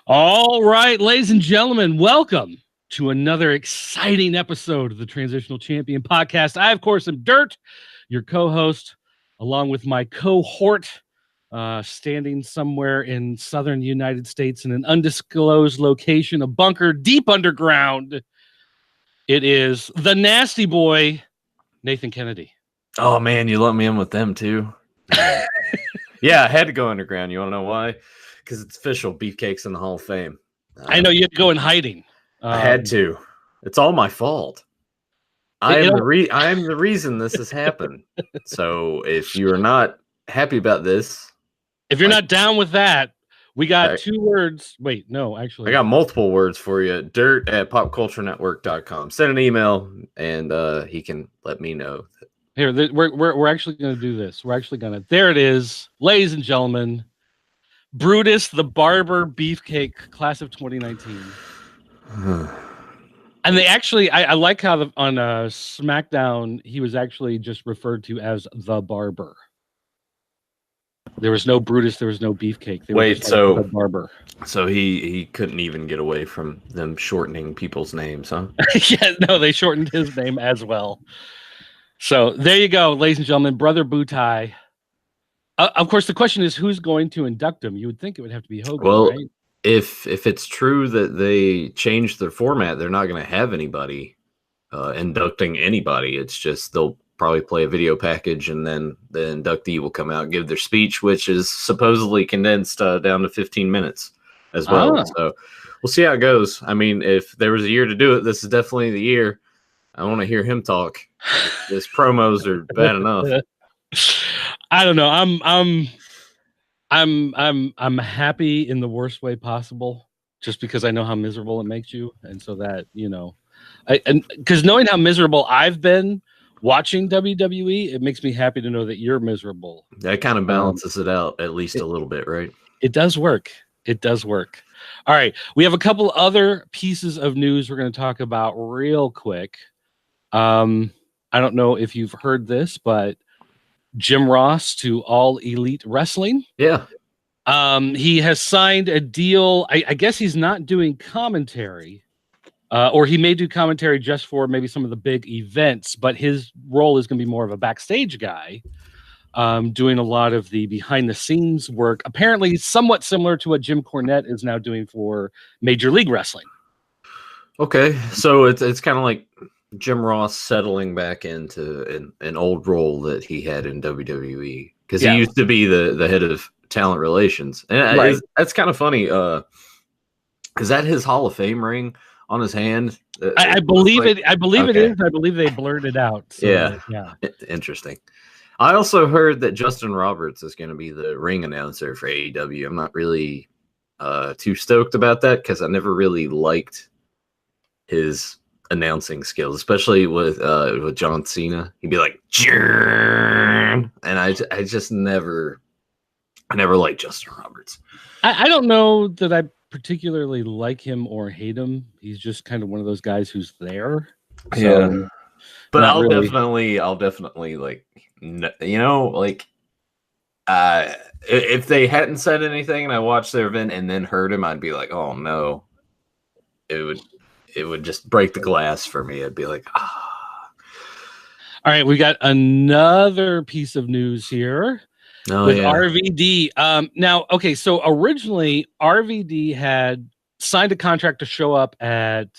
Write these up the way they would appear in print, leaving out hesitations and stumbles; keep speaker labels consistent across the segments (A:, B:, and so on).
A: All right, ladies and gentlemen, welcome to another exciting episode of the Transitional Champion Podcast. I, of course, am Dirt, your co-host, along with my cohort, standing somewhere in southern United States in an undisclosed location, a bunker deep underground. It is the nasty boy, Nathan Kennedy.
B: Oh, man, you let me in with them, too. Yeah, I had to go underground. You want to know why? Because it's official. Beefcake's in the Hall of Fame.
A: I know you had to go in hiding.
B: I had to. It's all my fault. I am the reason this has happened. So if you are not happy about this,
A: if you're not down with that, we got two words. Wait, no, actually,
B: I got multiple words for you. dirt@popculturenetwork.com. Send an email, and he can let me know.
A: Here, we're actually going to do this. We're actually going to. There it is, ladies and gentlemen. Brutus the Barber Beefcake, class of 2019. And they actually, I like how on SmackDown he was actually just referred to as the Barber. There was no Brutus, there was no Beefcake.
B: Wait, so
A: the Barber.
B: So he couldn't even get away from them shortening people's names, huh?
A: Yeah, no, they shortened his name as well. So there you go, ladies and gentlemen, Brother Butai. Of course, the question is who's going to induct him. You would think it would have to be Hogan, right?
B: If it's true that they changed their format, they're not going to have anybody inducting anybody. It's just they'll probably play a video package, and then the inductee will come out and give their speech, which is supposedly condensed down to 15 minutes as well. So we'll see how it goes. I mean, if there was a year to do it, this is definitely the year. I want to hear him talk. His promos are bad enough.
A: I don't know. I'm happy in the worst way possible, just because I know how miserable it makes you, and so that because knowing how miserable I've been watching WWE, it makes me happy to know that you're miserable.
B: That kind of balances it out at least a little bit, right?
A: It does work. It does work. All right, we have a couple other pieces of news we're going to talk about real quick. I don't know if you've heard this, but Jim Ross to All Elite Wrestling.
B: Yeah.
A: He has signed a deal. I guess he's not doing commentary, or he may do commentary just for maybe some of the big events, but his role is going to be more of a backstage guy, doing a lot of the behind the scenes work, apparently somewhat similar to what Jim Cornette is now doing for Major League Wrestling.
B: Okay. So it's kind of like Jim Ross settling back into an old role that he had in WWE, because he used to be the head of talent relations, and that's kind of funny. Is that his Hall of Fame ring on his hand?
A: I believe it. I believe it is. I believe they blurred it out. So, yeah.
B: Interesting. I also heard that Justin Roberts is going to be the ring announcer for AEW. I'm not really too stoked about that, because I never really liked his announcing skills, especially with John Cena. He'd be like, and I just never liked Justin Roberts.
A: I don't know that I particularly like him or hate him. He's just kind of one of those guys who's there.
B: So, but I'll definitely like, if they hadn't said anything and I watched their event and then heard him, I'd be like, oh no, it would just break the glass for me. I'd be like, ah.
A: All right, we got another piece of news here with RVD. Now, okay, so originally RVD had signed a contract to show up at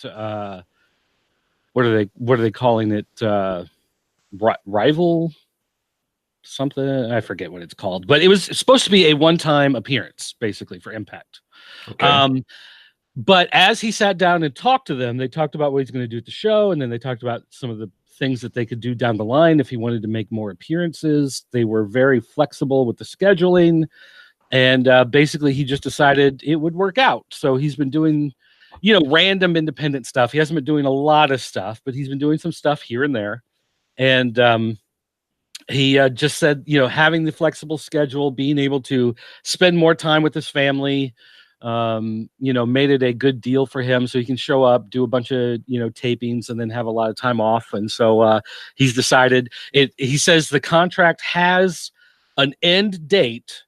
A: what are they calling it? Rival something? I forget what it's called, but it was supposed to be a one-time appearance, basically, for Impact. Okay. But as he sat down and talked to them, they talked about what he's going to do at the show, and then they talked about some of the things that they could do down the line if he wanted to make more appearances. They were very flexible with the scheduling, and basically he just decided it would work out. So he's been doing, random independent stuff. He hasn't been doing a lot of stuff, but he's been doing some stuff here and there. And he just said, having the flexible schedule, being able to spend more time with his family, made it a good deal for him, so he can show up, do a bunch of, tapings, and then have a lot of time off. And so he's decided he says the contract has an end date,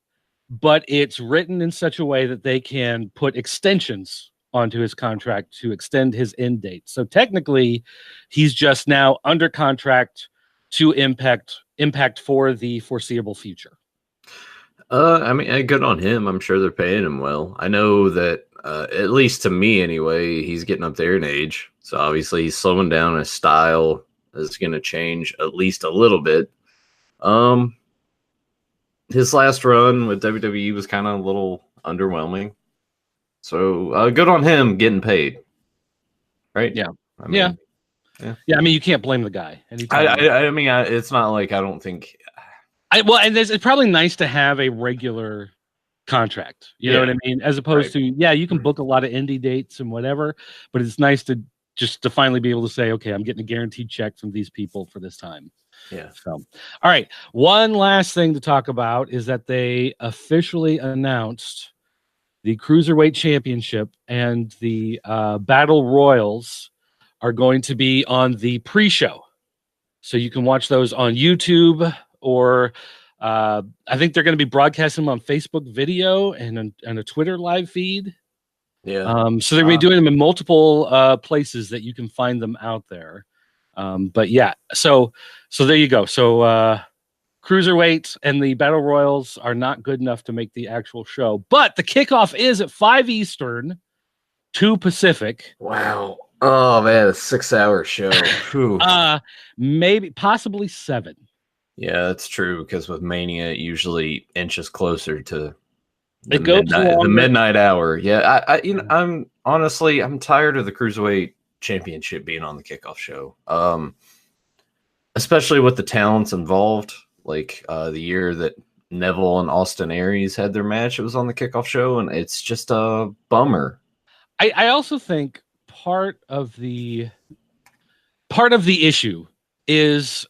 A: but it's written in such a way that they can put extensions onto his contract to extend his end date. So technically, he's just now under contract to Impact for the foreseeable future.
B: I mean, good on him. I'm sure they're paying him well. I know that, at least to me anyway, he's getting up there in age. So obviously he's slowing down. His style is going to change at least a little bit. His last run with WWE was kind of a little underwhelming. So good on him getting paid. Right?
A: Yeah.
B: I mean,
A: yeah. I mean, you can't blame the guy.
B: I mean, it's not like I don't think.
A: And it's probably nice to have a regular contract. You know what I mean? As opposed to, you can book a lot of indie dates and whatever, but it's nice to finally be able to say, okay, I'm getting a guaranteed check from these people for this time.
B: Yeah.
A: So, all right. One last thing to talk about is that they officially announced the Cruiserweight Championship and the Battle Royals are going to be on the pre-show. So you can watch those on YouTube, or I think they're going to be broadcasting them on Facebook video and a Twitter live feed.
B: Yeah.
A: So they're going to be doing them in multiple places that you can find them out there. But yeah, so there you go. So Cruiserweight and the Battle Royals are not good enough to make the actual show, but the kickoff is at 5 Eastern, 2 Pacific.
B: Wow. Oh man, a 6-hour show.
A: Maybe possibly 7.
B: Yeah, that's true, because with Mania it usually inches closer to
A: the
B: midnight hour. Yeah, I'm honestly tired of the Cruiserweight Championship being on the kickoff show. Especially with the talents involved. Like the year that Neville and Austin Aries had their match, it was on the kickoff show, and it's just a bummer.
A: I also think part of the issue is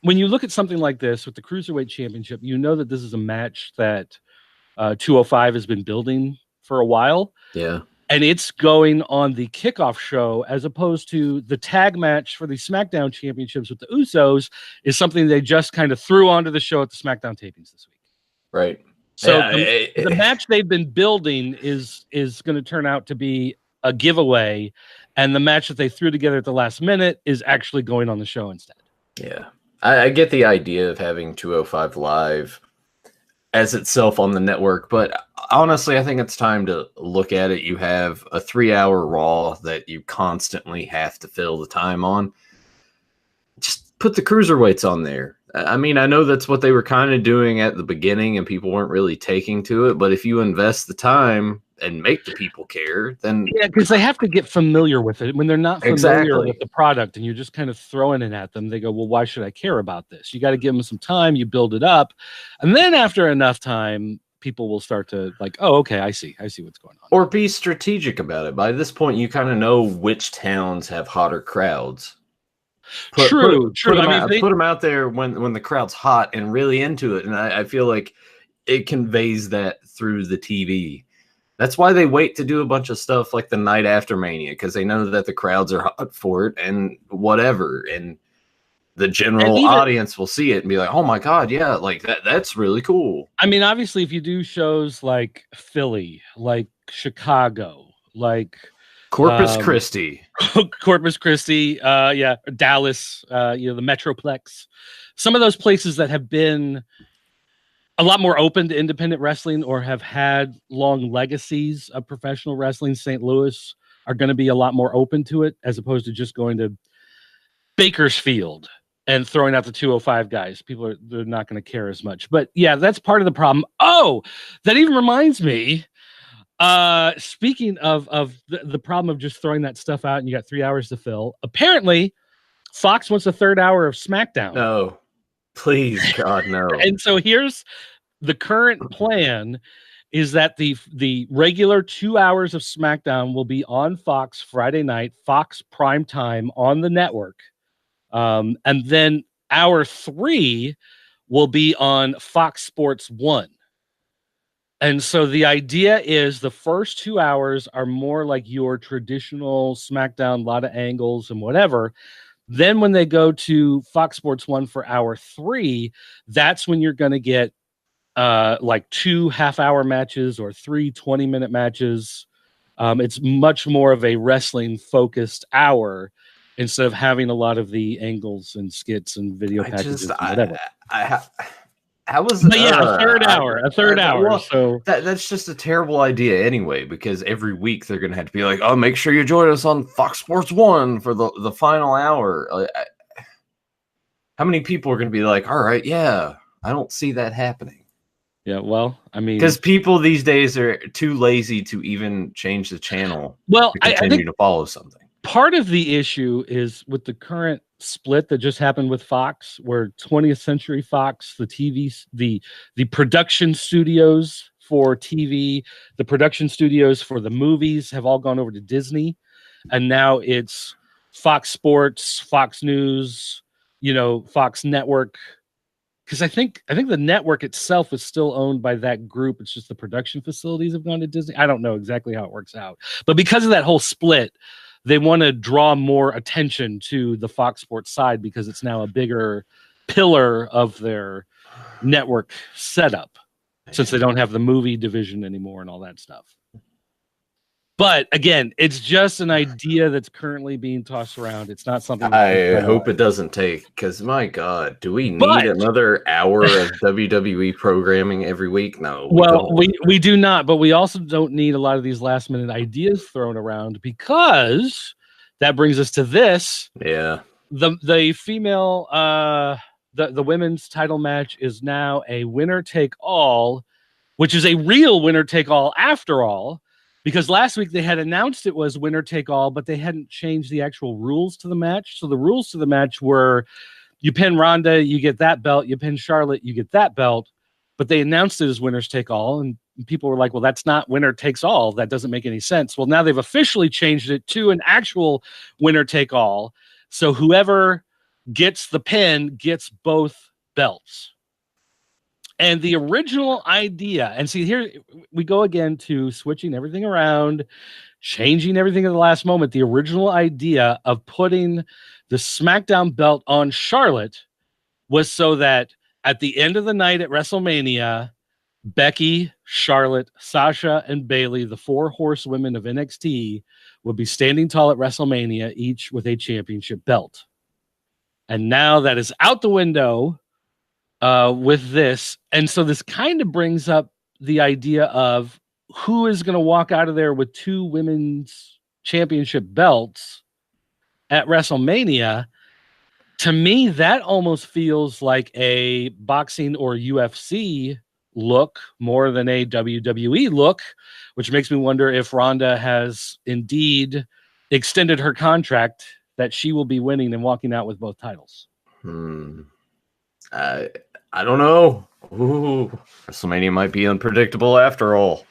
A: when you look at something like this with the Cruiserweight Championship, you know that this is a match that 205 has been building for a while.
B: Yeah.
A: And it's going on the kickoff show, as opposed to the tag match for the SmackDown Championships with the Usos is something they just kind of threw onto the show at the SmackDown tapings this week.
B: Right.
A: So the match they've been building is going to turn out to be a giveaway, and the match that they threw together at the last minute is actually going on the show instead.
B: Yeah. I get the idea of having 205 Live as itself on the network, but honestly, I think it's time to look at it. You have a 3-hour Raw that you constantly have to fill the time on. Just put the Cruiserweights on there. I mean, I know that's what they were kind of doing at the beginning and people weren't really taking to it, but if you invest the time and make the people care, then
A: because they have to get familiar with it. When they're not familiar with the product and you're just kind of throwing it at them, they go, well, why should I care about this? You got to give them some time, you build it up, and then after enough time, people will start to like, oh, okay, I see what's going on.
B: Or be strategic about it. By this point, you kind of know which towns have hotter crowds.
A: True.
B: Put them out there when the crowd's hot and really into it, and I feel like it conveys that through the TV. That's why they wait to do a bunch of stuff like the night after Mania, because they know that the crowds are hot for it and whatever, and the general audience will see it and be like, "Oh my god, yeah, like that's really cool."
A: I mean, obviously, if you do shows like Philly, like Chicago, like
B: Corpus Christi,
A: Dallas, the Metroplex, some of those places that have been a lot more open to independent wrestling or have had long legacies of professional wrestling. St. Louis are going to be a lot more open to it, as opposed to just going to Bakersfield and throwing out the 205 guys. They're not going to care as much. But yeah, that's part of the problem. Oh, that even reminds me. Speaking of the problem of just throwing that stuff out and you got 3 hours to fill, apparently Fox wants a 3rd hour of SmackDown.
B: No, please, God, no.
A: And so here's the current plan: is that the regular 2 hours of SmackDown will be on Fox Friday night, Fox prime time on the network, and then hour 3 will be on Fox Sports 1. And so the idea is the first 2 hours are more like your traditional SmackDown, a lot of angles and whatever. Then when they go to Fox Sports 1 for hour 3, that's when you're going to get like 2 half-hour matches or 3 20-minute matches. It's much more of a wrestling focused hour instead of having a lot of the angles and skits and video packages and whatever.
B: How was
A: but yeah, a third hour.
B: Well,
A: so
B: that's just a terrible idea anyway, because every week they're gonna have to be like, oh, make sure you join us on Fox Sports 1 for the final hour. How many people are gonna be like, all right, yeah, I don't see that happening.
A: Yeah, well, I mean,
B: because people these days are too lazy to even change the channel.
A: Well,
B: to continue
A: I think
B: to follow something.
A: Part of the issue is with the current split that just happened with Fox, where 20th Century Fox, the production studios for TV, the production studios for the movies have all gone over to Disney, and now it's Fox Sports, Fox News, Fox Network. Because I think the network itself is still owned by that group. It's just the production facilities have gone to Disney. I don't know exactly how it works out, but because of that whole split, they want to draw more attention to the Fox Sports side because it's now a bigger pillar of their network setup, since they don't have the movie division anymore and all that stuff. But again, it's just an idea that's currently being tossed around. It's not something
B: I hope it doesn't take, because my God, do we need another hour of WWE programming every week? No.
A: We do not, but we also don't need a lot of these last minute ideas thrown around, because that brings us to this.
B: Yeah.
A: The female the women's title match is now a winner take all, which is a real winner take all after all. Because last week they had announced it was winner take all, but they hadn't changed the actual rules to the match. So the rules to the match were, you pin Ronda, you get that belt. You pin Charlotte, you get that belt. But they announced it as winners take all, and people were like, well, that's not winner takes all. That doesn't make any sense. Well, now they've officially changed it to an actual winner take all. So whoever gets the pin gets both belts. And the original idea, and see, here we go again to switching everything around, changing everything at the last moment. The original idea of putting the SmackDown belt on Charlotte was so that at the end of the night at WrestleMania, Becky, Charlotte, Sasha, and Bayley, the 4 horsewomen of NXT, would be standing tall at WrestleMania, each with a championship belt. And now that is out the window with this. And so this kind of brings up the idea of who is going to walk out of there with 2 women's championship belts at WrestleMania. To me, that almost feels like a boxing or UFC look more than a WWE look, which makes me wonder if Ronda has indeed extended her contract, that she will be winning and walking out with both titles.
B: I don't know. Ooh, WrestleMania might be unpredictable after all.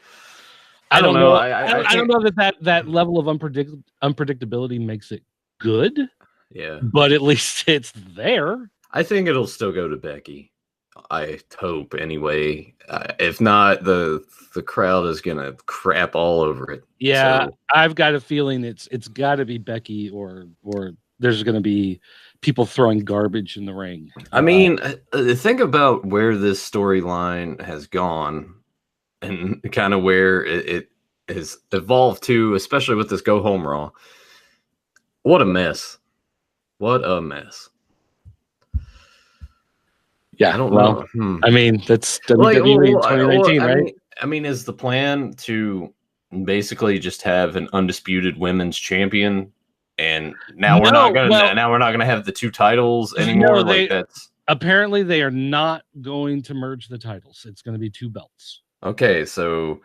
B: I don't know.
A: I don't know that level of unpredictability makes it good.
B: Yeah,
A: but at least it's there.
B: I think it'll still go to Becky. I hope anyway. If not, the crowd is gonna crap all over it.
A: Yeah, so I've got a feeling it's got to be Becky, or there's going to be people throwing garbage in the ring.
B: I mean, think about where this storyline has gone and kind of where it has evolved to, especially with this Go Home Raw. What a mess. What a mess.
A: Yeah,
B: I don't know.
A: I mean, that's WWE 2019, right?
B: I mean, is the plan to basically just have an undisputed women's champion? And now we're not gonna have the 2 titles anymore.
A: No, apparently they are not going to merge the titles. It's going to be 2 belts.
B: Okay, so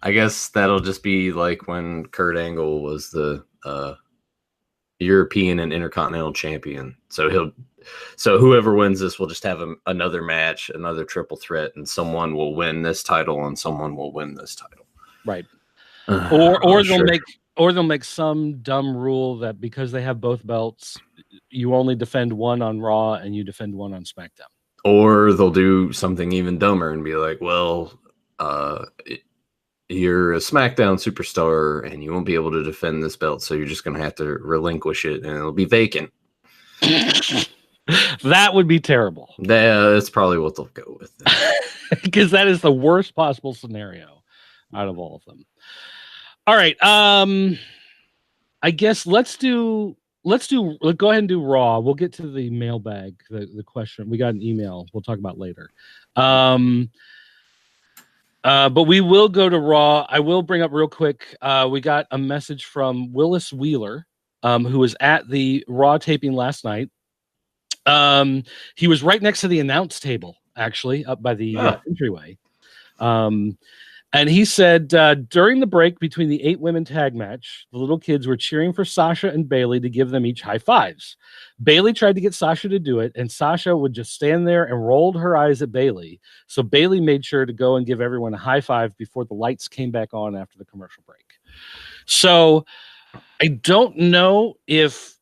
B: I guess that'll just be like when Kurt Angle was the European and Intercontinental champion. So whoever wins this will just have another match, another triple threat, and someone will win this title and someone will win this title.
A: Right. Or they'll make some dumb rule that because they have both belts, you only defend one on Raw and you defend one on SmackDown.
B: Or they'll do something even dumber and be like, well, you're a SmackDown superstar and you won't be able to defend this belt, so you're just going to have to relinquish it and it'll be vacant.
A: That would be terrible.
B: That's probably what they'll go with.
A: Because that is the worst possible scenario out of all of them. All right. I guess let's go ahead and do Raw. We'll get to the mailbag, the question. We got an email we'll talk about later. But we will go to Raw. I will bring up real quick. We got a message from Willis Wheeler, who was at the Raw taping last night. He was right next to the announce table, actually, up by the entryway. And he said, during the break between the 8-women tag match, the little kids were cheering for Sasha and Bayley to give them each high fives. Bayley tried to get Sasha to do it, and Sasha would just stand there and rolled her eyes at Bayley. So Bayley made sure to go and give everyone a high five before the lights came back on after the commercial break. So I don't know if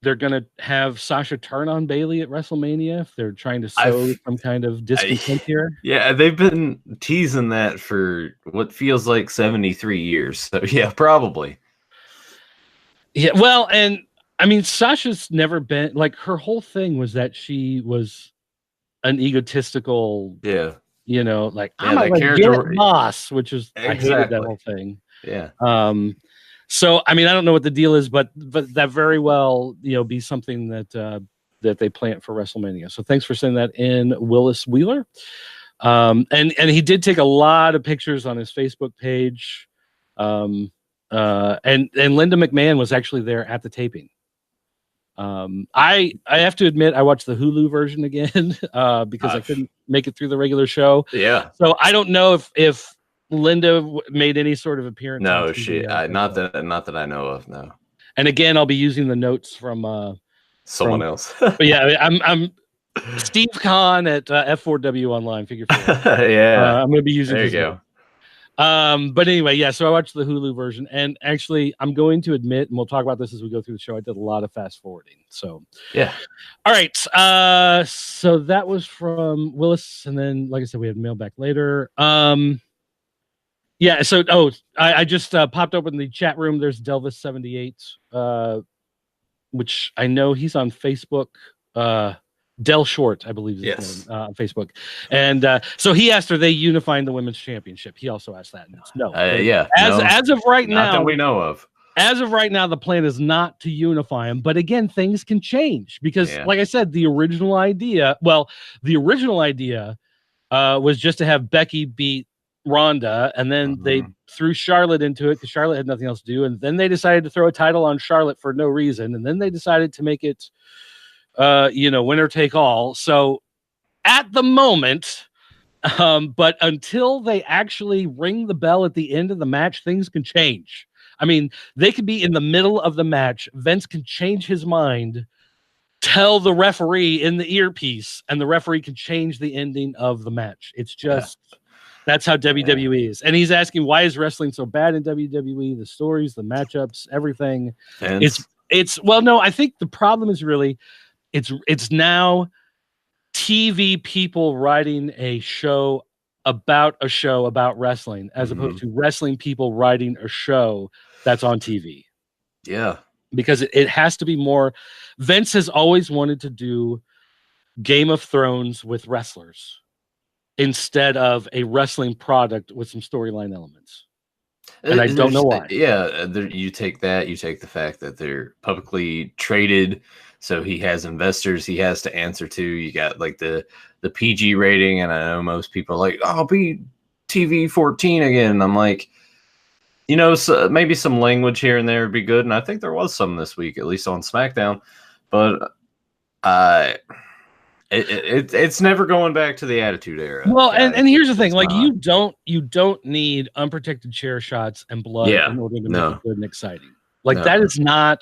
A: they're going to have Sasha turn on Bayley at WrestleMania, if they're trying to sow some kind of discontent here.
B: Yeah, they've been teasing that for what feels like 73 years. So, yeah, probably.
A: Yeah, well, and I mean, Sasha's never been, like, her whole thing was that she was an egotistical, like, I'm a legit boss, which is, I hated that whole thing.
B: Yeah.
A: So, I mean, I don't know what the deal is, but that very well, be something that they plant for WrestleMania. So thanks for sending that in, Willis Wheeler. And he did take a lot of pictures on his Facebook page. And Linda McMahon was actually there at the taping. I have to admit, I watched the Hulu version again because I couldn't make it through the regular show.
B: Yeah.
A: So I don't know if Linda made any sort of appearance.
B: No, not that I know of. No.
A: And again, I'll be using the notes from
B: someone else.
A: But yeah, I'm Steve Kahn at F4W Online. Figure 4.
B: Yeah,
A: I'm going to be using.
B: There you go.
A: But anyway, yeah. So I watched the Hulu version, and actually, I'm going to admit, and we'll talk about this as we go through the show. I did a lot of fast forwarding. So
B: yeah.
A: All right. So that was from Willis, and then, like I said, we had mailback later. Yeah, so I just popped open the chat room. There's Delvis78, which I know he's on Facebook. Del Short, I believe, is his name, on Facebook. And so he asked, are they unifying the women's championship? He also asked that. And it's no. As of right now,
B: that we know of.
A: As of right now, the plan is not to unify them. But again, things can change because, like I said, the original idea was just to have Becky beat Ronda, and then they threw Charlotte into it because Charlotte had nothing else to do, and then they decided to throw a title on Charlotte for no reason, and then they decided to make it winner take all. So at the moment, but until they actually ring the bell at the end of the match, things can change. I mean, they could be in the middle of the match, Vince can change his mind, tell the referee in the earpiece, and the referee can change the ending of the match. It's just that's how WWE is. And he's asking, why is wrestling so bad in WWE? The stories, the matchups, everything. It's well, no, I think the problem is really it's now TV people writing a show about wrestling as opposed to wrestling people writing a show that's on TV.
B: Yeah.
A: Because it has to be more. Vince has always wanted to do Game of Thrones with wrestlers instead of a wrestling product with some storyline elements. And I don't know why.
B: Yeah, you take the fact that they're publicly traded, so he has investors he has to answer to. You got like the PG rating, and I know most people are like, oh, I'll be TV 14 again. And I'm like, so maybe some language here and there would be good. And I think there was some this week, at least on SmackDown. But it's never going back to the Attitude Era.
A: Well, and here's the thing: like you don't need unprotected chair shots and blood in order to make it good and exciting. Like that's not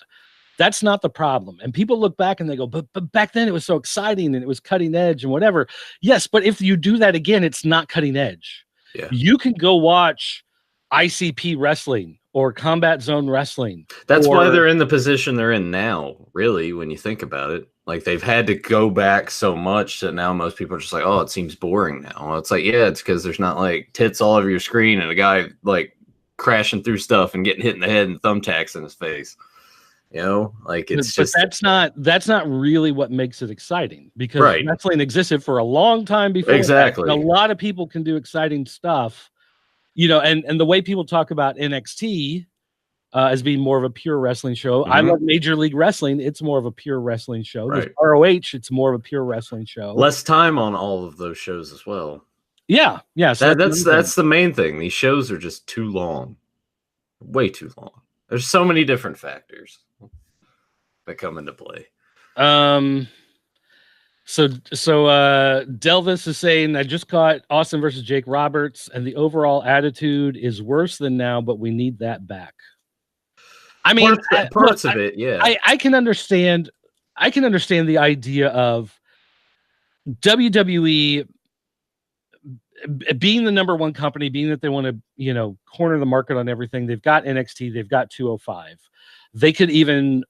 A: the problem. And people look back and they go, but back then it was so exciting and it was cutting edge and whatever. Yes, but if you do that again, it's not cutting edge.
B: Yeah,
A: you can go watch ICP wrestling or Combat Zone wrestling.
B: That's why they're in the position they're in now, really, when you think about it. Like, they've had to go back so much that now most people are just like, oh, it seems boring now. Well, it's like, yeah, it's because there's not, like, tits all over your screen and a guy, like, crashing through stuff and getting hit in the head and thumbtacks in his face. You know, like it's
A: but
B: just
A: that's not really what makes it exciting, because
B: right.
A: wrestling existed for a long time before
B: Exactly.
A: that. A lot of people can do exciting stuff, you know, and the way people talk about NXT as being more of a pure wrestling show. I love Major League Wrestling. It's more of a pure wrestling show. There's
B: Right.
A: ROH. It's more of a pure wrestling show.
B: Less time on all of those shows as well.
A: Yeah. So
B: that's the main thing. These shows are just too long. Way too long. There's so many different factors that come into play.
A: So Delvis is saying, I just caught Austin versus Jake Roberts, and the overall attitude is worse than now, but we need that back. I mean,
B: parts of it, yeah.
A: I can understand. I can understand the idea of WWE being the number one company, being that they want to, you know, corner the market on everything. They've got NXT, they've got 205. They could even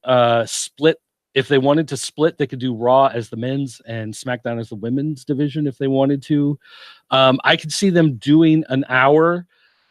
A: split. If they wanted to split, they could do Raw as the men's and SmackDown as the women's division if they wanted to. I could see them doing an hour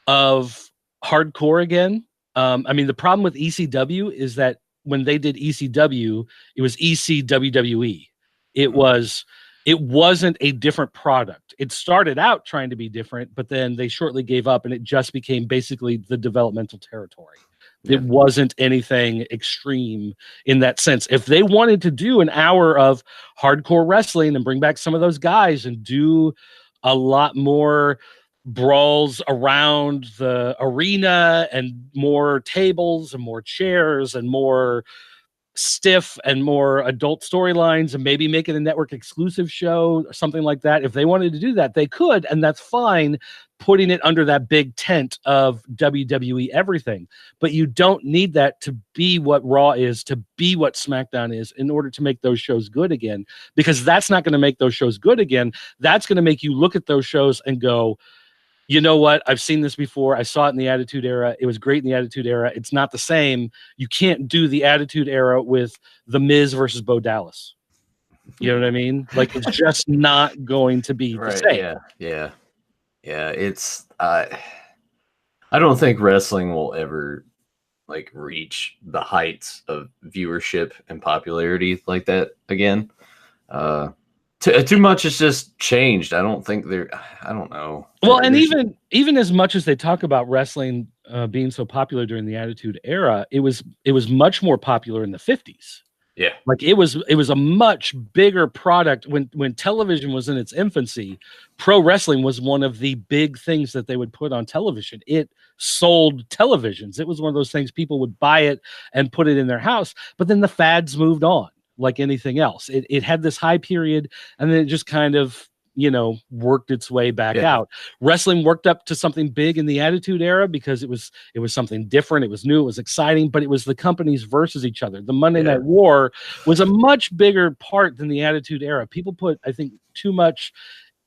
A: of hardcore again. I mean, the problem with ECW is that when they did ECW, it was ECWWE. It wasn't a different product. It started out trying to be different, but then they shortly gave up, and it just became basically the developmental territory. Yeah. It wasn't anything extreme in that sense. If they wanted to do an hour of hardcore wrestling and bring back some of those guys and do a lot more brawls around the arena and more tables and more chairs and more stiff and more adult storylines, and maybe make it a network exclusive show or something like that. If they wanted to do that, they could, and that's fine, putting it under that big tent of WWE everything. But you don't need that to be what Raw is, to be what SmackDown is, in order to make those shows good again, because that's not going to make those shows good again. That's going to make you look at those shows and go, you know what? I've seen this before. I saw it in the Attitude Era. It was great in the Attitude Era. It's not the same. You can't do the Attitude Era with The Miz versus Bo Dallas. You know what I mean? Like, it's just not going to be the same.
B: Yeah. It's I don't think wrestling will ever like reach the heights of viewership and popularity like that again. Too much has just changed. I don't think I don't know.
A: Well, and even as much as they talk about wrestling being so popular during the Attitude Era, it was much more popular in the 50s.
B: Yeah,
A: like it was a much bigger product when television was in its infancy. Pro wrestling was one of the big things that they would put on television. It sold televisions. It was one of those things people would buy it and put it in their house. But then the fads moved on. Like anything else, it had this high period, and then it just kind of, you know, worked its way back out. Wrestling worked up to something big in the Attitude Era because it was something different. It was new. It was exciting, but it was the companies versus each other. The Monday Night War was a much bigger part than the Attitude Era. People put, I think, too much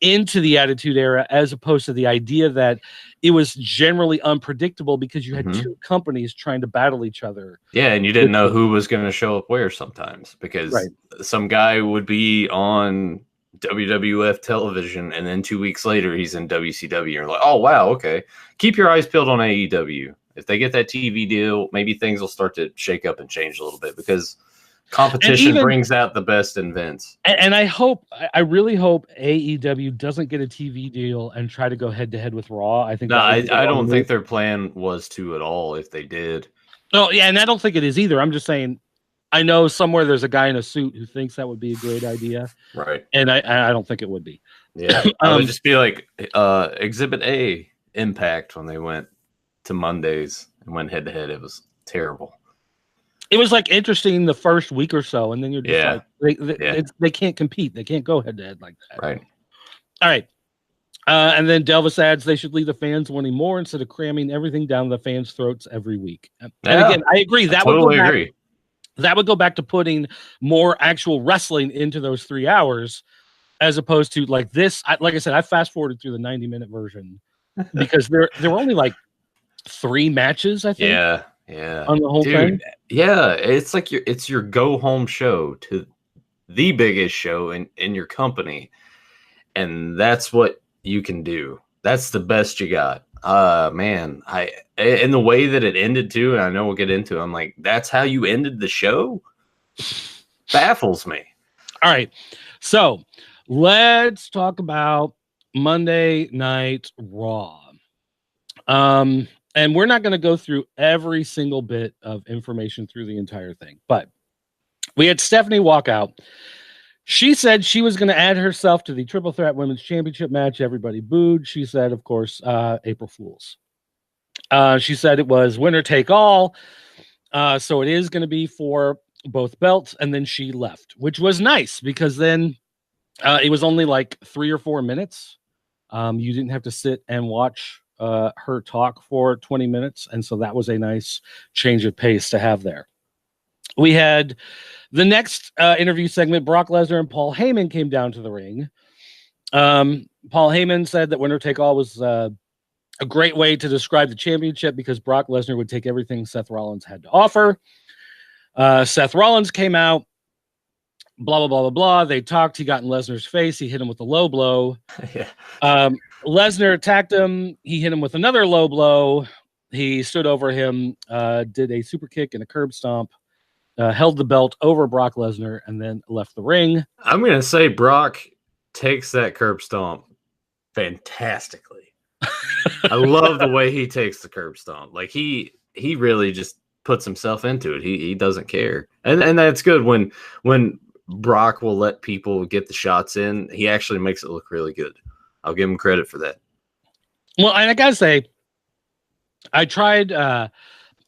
A: into the Attitude Era as opposed to the idea that it was generally unpredictable because you had two companies trying to battle each other.
B: Yeah, and you didn't know who was going to show up where sometimes, because some guy would be on WWF television and then 2 weeks later he's in WCW. You're like, oh, wow, okay. Keep your eyes peeled on AEW. If they get that TV deal, maybe things will start to shake up and change a little bit, because competition brings out the best in Vince.
A: And I really hope AEW doesn't get a TV deal and try to go head to head with Raw. I think
B: I don't think their plan was to at all if they did.
A: No, yeah, and I don't think it is either. I'm just saying, I know somewhere there's a guy in a suit who thinks that would be a great idea.
B: Right.
A: And I don't think it would be.
B: Yeah. I would just be like Exhibit A Impact when they went to Mondays and went head to head. It was terrible.
A: It was like interesting the first week or so, and then you're just like, they can't compete. They can't go head to head like that.
B: Right.
A: All right. And then Delvis adds they should leave the fans wanting more instead of cramming everything down the fans' throats every week. And again, I agree. That would go back to putting more actual wrestling into those 3 hours, as opposed to like this. Like I said, I fast forwarded through the 90-minute version because there were only like 3 matches, I think.
B: Yeah.
A: On the whole thing.
B: Yeah, it's like it's your go home show to the biggest show in your company. And that's what you can do. That's the best you got. Man, in the way that it ended too, and I know we'll get into it, I'm like, that's how you ended the show? Baffles me.
A: All right. So let's talk about Monday Night Raw. And we're not going to go through every single bit of information through the entire thing, but we had Stephanie walk out. She said she was going to add herself to the Triple Threat Women's Championship match. Everybody booed. She said, of course, April Fools. She said it was winner take all. So it is going to be for both belts. And then she left, which was nice because then it was only like 3 or 4 minutes. You didn't have to sit and watch her talk for 20 minutes. And so that was a nice change of pace to have there. We had the next interview segment. Brock Lesnar and Paul Heyman came down to the ring. Paul Heyman said that winner take all was a great way to describe the championship because Brock Lesnar would take everything Seth Rollins had to offer. Seth Rollins came out, blah, blah, blah, blah, blah. They talked. He got in Lesnar's face. He hit him with a low blow.
B: Yeah.
A: Lesnar attacked him. He hit him with another low blow. He stood over him, did a super kick and a curb stomp, held the belt over Brock Lesnar, and then left the ring.
B: I'm going to say Brock takes that curb stomp fantastically. I love the way he takes the curb stomp. Like he really just puts himself into it. He doesn't care. And that's good when Brock will let people get the shots in. He actually makes it look really good. I'll give him credit for that.
A: Well, and I gotta say, I tried. I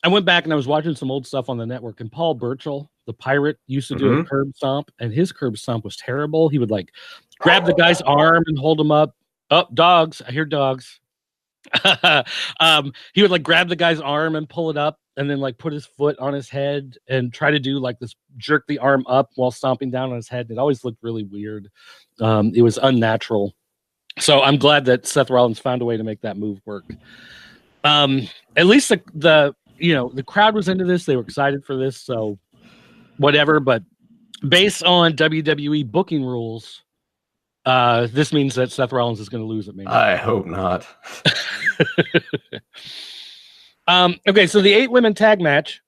A: went back and I was watching some old stuff on the network, and Paul Burchill, the pirate, used to do a curb stomp, and his curb stomp was terrible. He would like grab the guy's arm and hold him up. Oh, dogs! I hear dogs. He would like grab the guy's arm and pull it up, and then like put his foot on his head and try to do like this, jerk the arm up while stomping down on his head. It always looked really weird. It was unnatural. So I'm glad that Seth Rollins found a way to make that move work. At least the crowd was into this. They were excited for this. So whatever. But based on WWE booking rules, this means that Seth Rollins is going to lose at Mania.
B: I hope not.
A: Okay, so the 8-women tag match.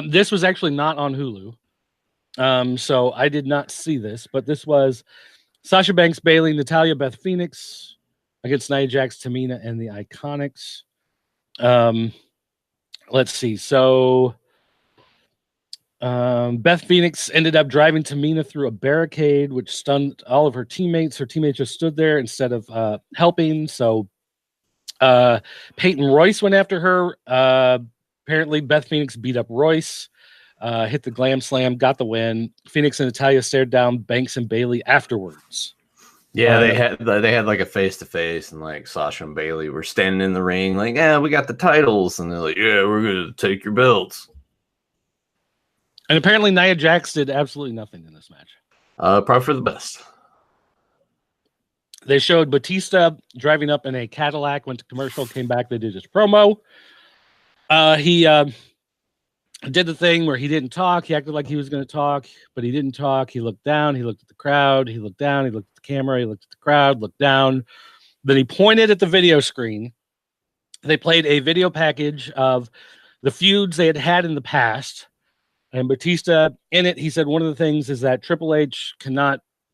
A: This was actually not on Hulu. So I did not see this, but this was Sasha Banks, Bayley, Natalya, Beth Phoenix against Nia Jax, Tamina, and the Iconics. Let's see. So Beth Phoenix ended up driving Tamina through a barricade, which stunned all of her teammates. Her teammates just stood there instead of helping. So Peyton Royce went after her. Apparently, Beth Phoenix beat up Royce. Hit the glam slam, got the win. Phoenix and Natalya stared down Banks and Bayley afterwards.
B: Yeah, they had like a face-to-face, and like Sasha and Bayley were standing in the ring like, yeah, we got the titles, and they're like, yeah, we're gonna take your belts.
A: And apparently Nia Jax did absolutely nothing in this match.
B: Probably for the best.
A: They showed Batista driving up in a Cadillac, went to commercial, came back, they did his promo. He did the thing where he didn't talk. He acted like he was going to talk, but he didn't talk. He looked down. He looked at the crowd. He looked down. He looked at the camera. He looked at the crowd, looked down. Then he pointed at the video screen. They played a video package of the feuds they had had in the past. And Batista, in it, he said one of the things is that Triple H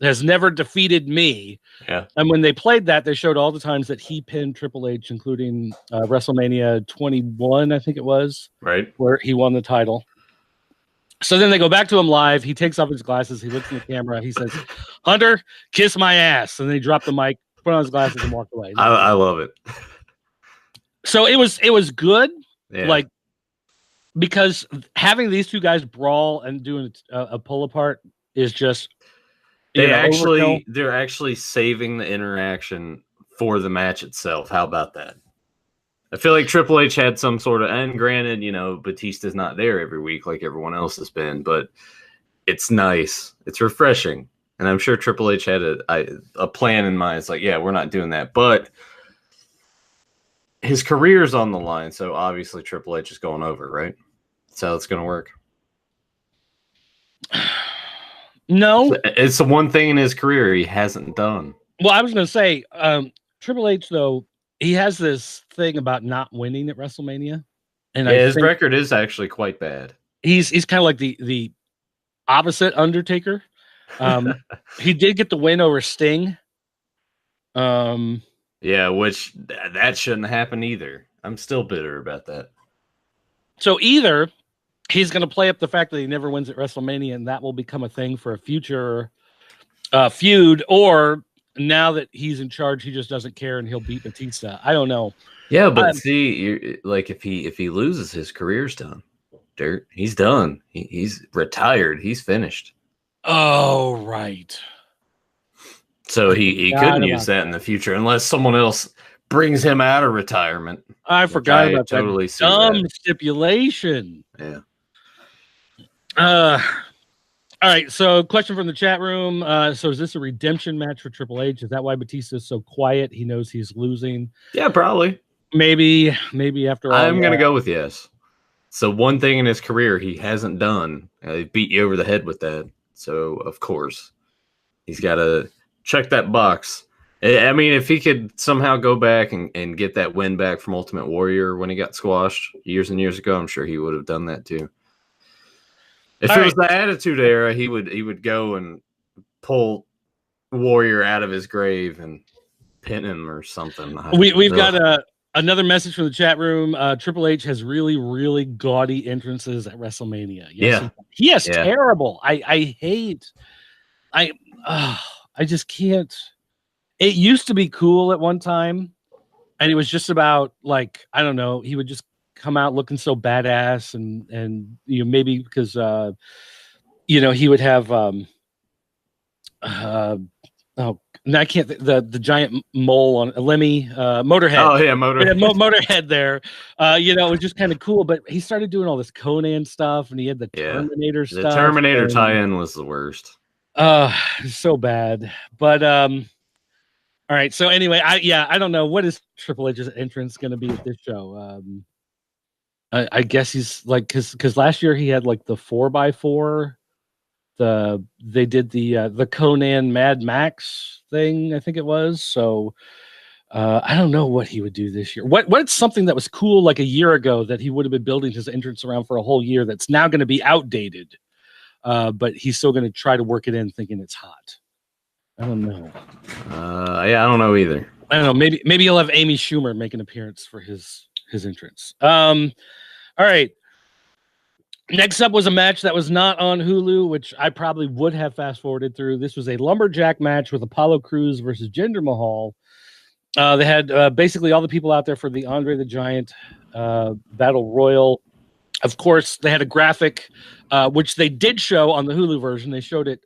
A: has never defeated me.
B: Yeah.
A: And when they played that, they showed all the times that he pinned Triple H, including WrestleMania 21, I think it was.
B: Right.
A: Where he won the title. So then they go back to him live. He takes off his glasses. He looks in the camera. He says, Hunter, kiss my ass. And then he dropped the mic, put on his glasses, and walked away.
B: I love it.
A: So it was good.
B: Yeah.
A: Like, because having these two guys brawl and doing a pull apart is just
B: they're actually saving the interaction for the match itself. How about that? I feel like Triple H had some sort of, and granted, Batista's not there every week like everyone else has been, but it's nice. It's refreshing. And I'm sure Triple H had a plan in mind. It's like, yeah, we're not doing that. But his career's on the line, so obviously Triple H is going over, right? That's how it's going to work.
A: No.
B: It's the one thing in his career he hasn't done.
A: Well, I was going to say, Triple H, though, he has this thing about not winning at WrestleMania, and
B: yeah, his record is actually quite bad.
A: He's kind of like the opposite Undertaker. He did get the win over Sting.
B: Yeah, which that shouldn't happen either. I'm still bitter about that.
A: So either he's going to play up the fact that he never wins at WrestleMania, and that will become a thing for a future feud, or now that he's in charge, he just doesn't care and he'll beat Batista. I don't know.
B: Yeah, but see, like if he loses, his career's done. Dirt, he's done. He's retired. He's finished.
A: Oh, right.
B: So he couldn't use that in the future unless someone else brings him out of retirement.
A: I forgot about that dumb stipulation.
B: Yeah.
A: All right. So, question from the chat room. So, is this a redemption match for Triple H? Is that why Batista is so quiet? He knows he's losing.
B: Yeah, probably.
A: Maybe after all.
B: I'm gonna go with yes. So one thing in his career he hasn't done. He beat you over the head with that. So of course he's got to check that box. I mean, if he could somehow go back and get that win back from Ultimate Warrior when he got squashed years and years ago, I'm sure he would have done that too. If it was the Attitude Era, he would go and pull Warrior out of his grave and pin him or something.
A: We've got another message from the chat room. Triple H has really, really gaudy entrances at WrestleMania. Yes,
B: yeah,
A: he has terrible. I just can't. It used to be cool at one time, and it was just about like, I don't know, he would just come out looking so badass, and you know, maybe because you know, he would have I can't the giant mole on Lemmy Motorhead.
B: Oh yeah,
A: Motorhead there. You know, it was just kind of cool, but he started doing all this Conan stuff, and he had the Terminator stuff.
B: The Terminator tie-in was the worst.
A: So bad. But all right. So anyway, I don't know, what is Triple H's entrance going to be at this show. I guess he's like, because last year he had like the 4x4. They did the Conan Mad Max thing, I think it was. So I don't know what he would do this year. What's something that was cool like a year ago that he would have been building his entrance around for a whole year that's now going to be outdated, but he's still going to try to work it in, thinking it's hot. I don't know.
B: Yeah, I don't know either.
A: I don't know. Maybe he'll have Amy Schumer make an appearance for his entrance. All right. Next up was a match that was not on Hulu, which I probably would have fast forwarded through. This was a lumberjack match with Apollo Crews versus Jinder Mahal. They had basically all the people out there for the Andre the Giant Battle Royal. Of course, they had a graphic, which they did show on the Hulu version. They showed it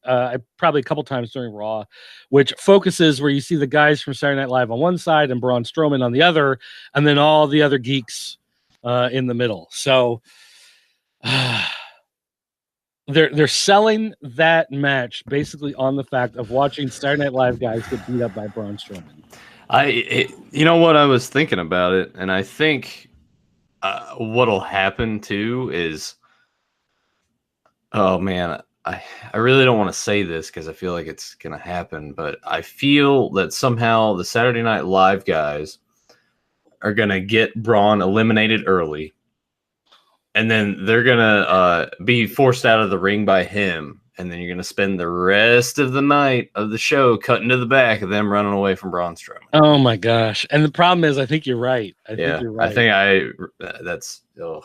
A: probably a couple times during Raw, which focuses where you see the guys from Saturday Night Live on one side and Braun Strowman on the other, and then all the other geeks in the middle. So they're selling that match basically on the fact of watching Saturday Night Live guys get beat up by Braun Strowman.
B: You know what, I was thinking about it, and I think what'll happen too is, oh man, I really don't want to say this because I feel like it's gonna happen, but I feel that somehow the Saturday Night Live guys are gonna get Braun eliminated early, and then they're gonna be forced out of the ring by him, and then you're gonna spend the rest of the night of the show cutting to the back of them running away from Braun Strowman.
A: Oh my gosh! And the problem is, I think you're right. I think you're right.
B: That's
A: oh,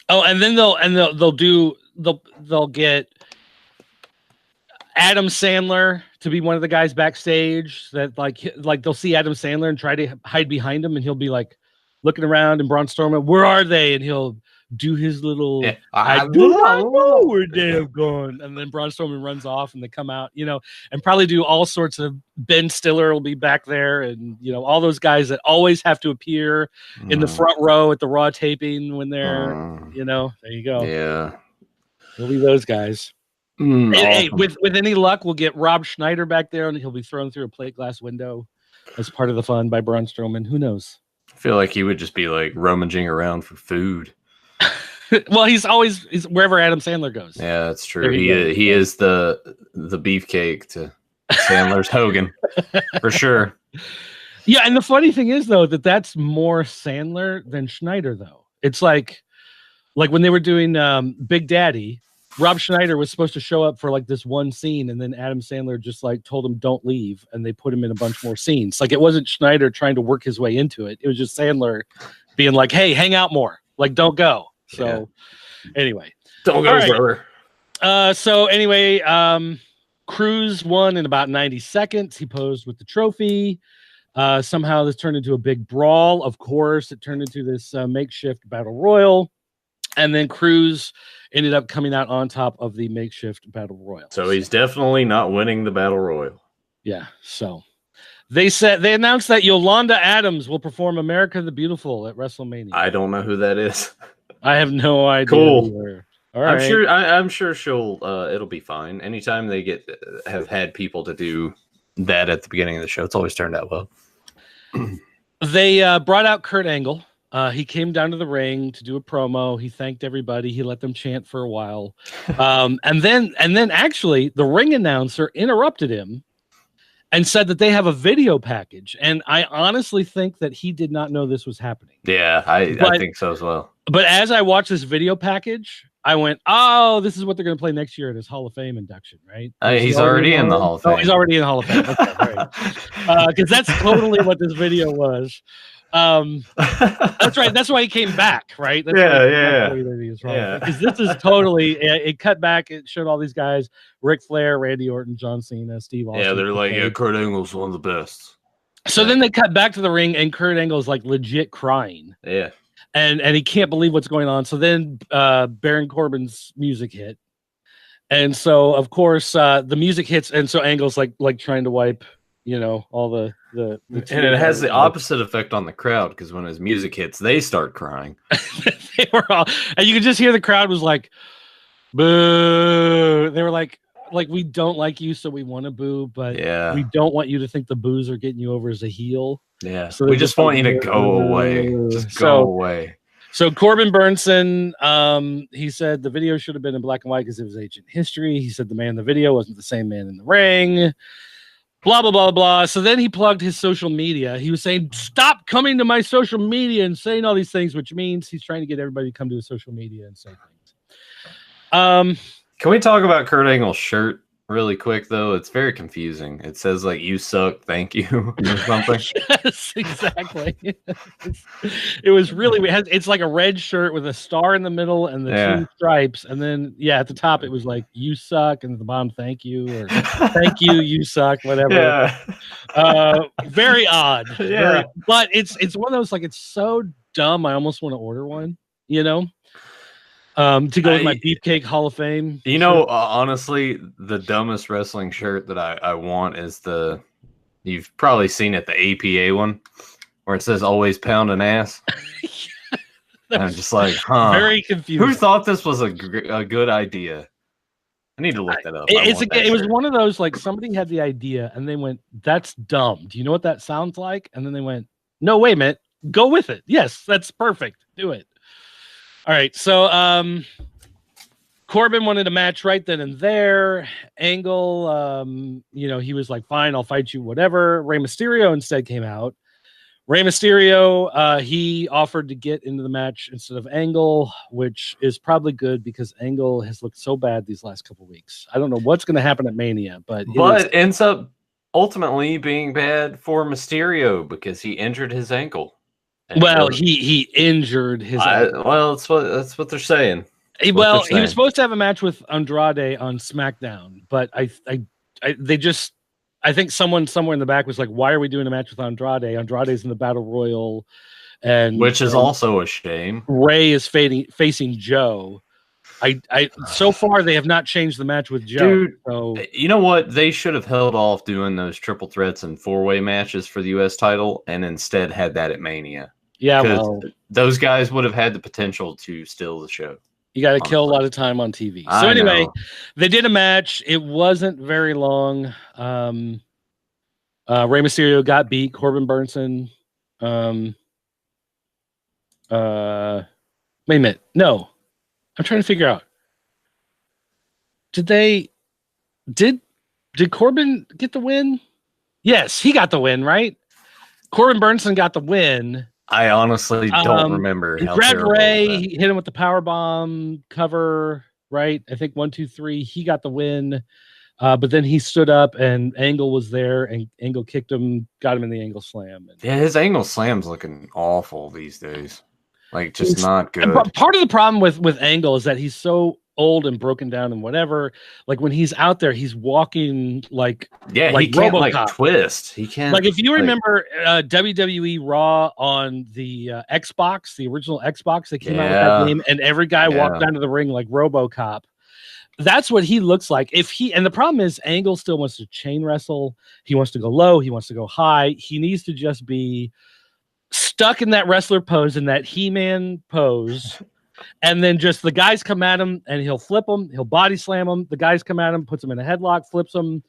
A: and then they'll get Adam Sandler to be one of the guys backstage that like they'll see Adam Sandler and try to hide behind him, and he'll be like looking around, and Braun Strowman, where are they? And he'll do his little, I do not know where they have gone. And then Braun Strowman runs off, and they come out, you know, and probably do all sorts of, Ben Stiller will be back there, and, you know, all those guys that always have to appear in the front row at the Raw taping when they're, you know, there you go.
B: Yeah.
A: It'll be those guys. Hey, with any luck, we'll get Rob Schneider back there, and he'll be thrown through a plate glass window as part of the fun by Braun Strowman. Who knows?
B: I feel like he would just be like rummaging around for food.
A: Well, he's wherever Adam Sandler goes.
B: Yeah, that's true. He is the beefcake to Sandler's Hogan for sure.
A: Yeah, and the funny thing is though that's more Sandler than Schneider though. It's like when they were doing Big Daddy, Rob Schneider was supposed to show up for like this one scene, and then Adam Sandler just like told him don't leave, and they put him in a bunch more scenes. Like it wasn't Schneider trying to work his way into it. It was just Sandler being like, hey, hang out more. Like don't go. So anyway.
B: Don't go, brother.
A: So anyway, Cruz won in about 90 seconds. He posed with the trophy. Somehow this turned into a big brawl. Of course, it turned into this makeshift battle royal. And then Cruz ended up coming out on top of the makeshift battle royal.
B: So he's definitely not winning the battle royal.
A: Yeah. So they announced that Yolanda Adams will perform America the Beautiful at WrestleMania.
B: I don't know who that is.
A: I have no idea.
B: Cool.
A: Either. All right.
B: I'm sure she'll it'll be fine. Anytime they have had people to do that at the beginning of the show, it's always turned out well.
A: They brought out Kurt Angle. He came down to the ring to do a promo. He thanked everybody. He let them chant for a while. And then actually the ring announcer interrupted him and said that they have a video package. And I honestly think that he did not know this was happening.
B: Yeah, I think so as well.
A: But as I watched this video package, I went, oh, this is what they're going to play next year at his Hall of Fame induction, right?
B: He's already in the Hall of Fame.
A: Oh, he's already in the Hall of Fame. Okay, right. Because that's totally what this video was. That's right. That's why he came back, right? That's
B: yeah.
A: Because this is totally it cut back. It showed all these guys: Ric Flair, Randy Orton, John Cena, Steve Austin.
B: Yeah, they're like, Kurt Angle's one of the best.
A: So then they cut back to the ring, and Kurt Angle's like legit crying.
B: Yeah.
A: And he can't believe what's going on. So then Baron Corbin's music hit. And so of course the music hits, and so Angle's like trying to wipe, all the
B: and it has the opposite effect on the crowd, because when his music hits, they start crying.
A: They were all, and you could just hear the crowd was like, boo. They were like we don't like you, so we want to boo, but we don't want you to think the boos are getting you over as a heel.
B: Yeah, so we just want you to go away. Just go away.
A: So Corbin Burnson, he said the video should have been in black and white because it was ancient history. He said the man in the video wasn't the same man in the ring. Blah, blah, blah, blah. So then he plugged his social media. He was saying, stop coming to my social media and saying all these things, which means he's trying to get everybody to come to his social media and say things.
B: Can we talk about Kurt Angle's shirt really quick, though? It's very confusing. It says, like, you suck, thank you, or something.
A: Yes, exactly. It was really weird. It's like a red shirt with a star in the middle and the two stripes. And then, at the top, it was like, you suck. And at the bottom, thank you. Or thank you, you suck, whatever.
B: Yeah.
A: Very odd.
B: Yeah.
A: But it's one of those, like, it's so dumb. I almost want to order one, to go with my Beefcake Hall of Fame.
B: Honestly, the dumbest wrestling shirt that I want is you've probably seen it, the APA one, where it says always pound an ass. I'm just like,
A: very confused.
B: Who thought this was a good idea? I need to look that up.
A: It was one of those, like, somebody had the idea and they went, that's dumb. Do you know what that sounds like? And then they went, no, wait a minute, go with it. Yes, that's perfect. Do it. All right, so Corbin wanted a match right then and there. Angle, he was like, fine, I'll fight you, whatever. Rey Mysterio instead came out. Rey Mysterio, he offered to get into the match instead of Angle, which is probably good because Angle has looked so bad these last couple weeks. I don't know what's going to happen at Mania, but
B: ends up ultimately being bad for Mysterio because he injured his ankle.
A: Well, he injured his ankle.
B: Well, that's what they're saying.
A: He was supposed to have a match with Andrade on SmackDown, but I think someone somewhere in the back was like, "Why are we doing a match with Andrade? Andrade's in the Battle Royal,"
B: which is also a shame.
A: Ray is facing Joe. So far they have not changed the match with Joe.
B: Dude,
A: so.
B: You know what? They should have held off doing those triple threats and four-way matches for the U.S. title, and instead had that at Mania.
A: Yeah, well,
B: those guys would have had the potential to steal the show.
A: You got to kill a lot of time on TV. So anyway, they did a match. It wasn't very long. Rey Mysterio got beat. Corbin Burnson. Wait a minute. No, I'm trying to figure out. Did Corbin get the win? Yes, he got the win, right? Corbin Burnson got the win.
B: I honestly don't remember
A: he
B: how
A: grabbed
B: terrible
A: Ray.
B: that.
A: He hit him with the power bomb cover. Right, I think 1, 2, 3. He got the win. But then he stood up and Angle was there and Angle kicked him, got him in the Angle Slam. And
B: yeah, his Angle Slam's looking awful these days. Like, just not good.
A: Part of the problem with Angle is that he's so old and broken down and whatever. Like when he's out there, he's walking like
B: he can't
A: RoboCop.
B: like twist. He can't.
A: Like if you remember WWE Raw on the Xbox, the original Xbox, they came out with that game, and every guy walked down to the ring like RoboCop. That's what he looks like. And the problem is Angle still wants to chain wrestle. He wants to go low. He wants to go high. He needs to just be stuck in that wrestler pose, in that He-Man pose. And then just the guys come at him and he'll flip them. He'll body slam them. The guys come at him, puts them in a headlock, flips them,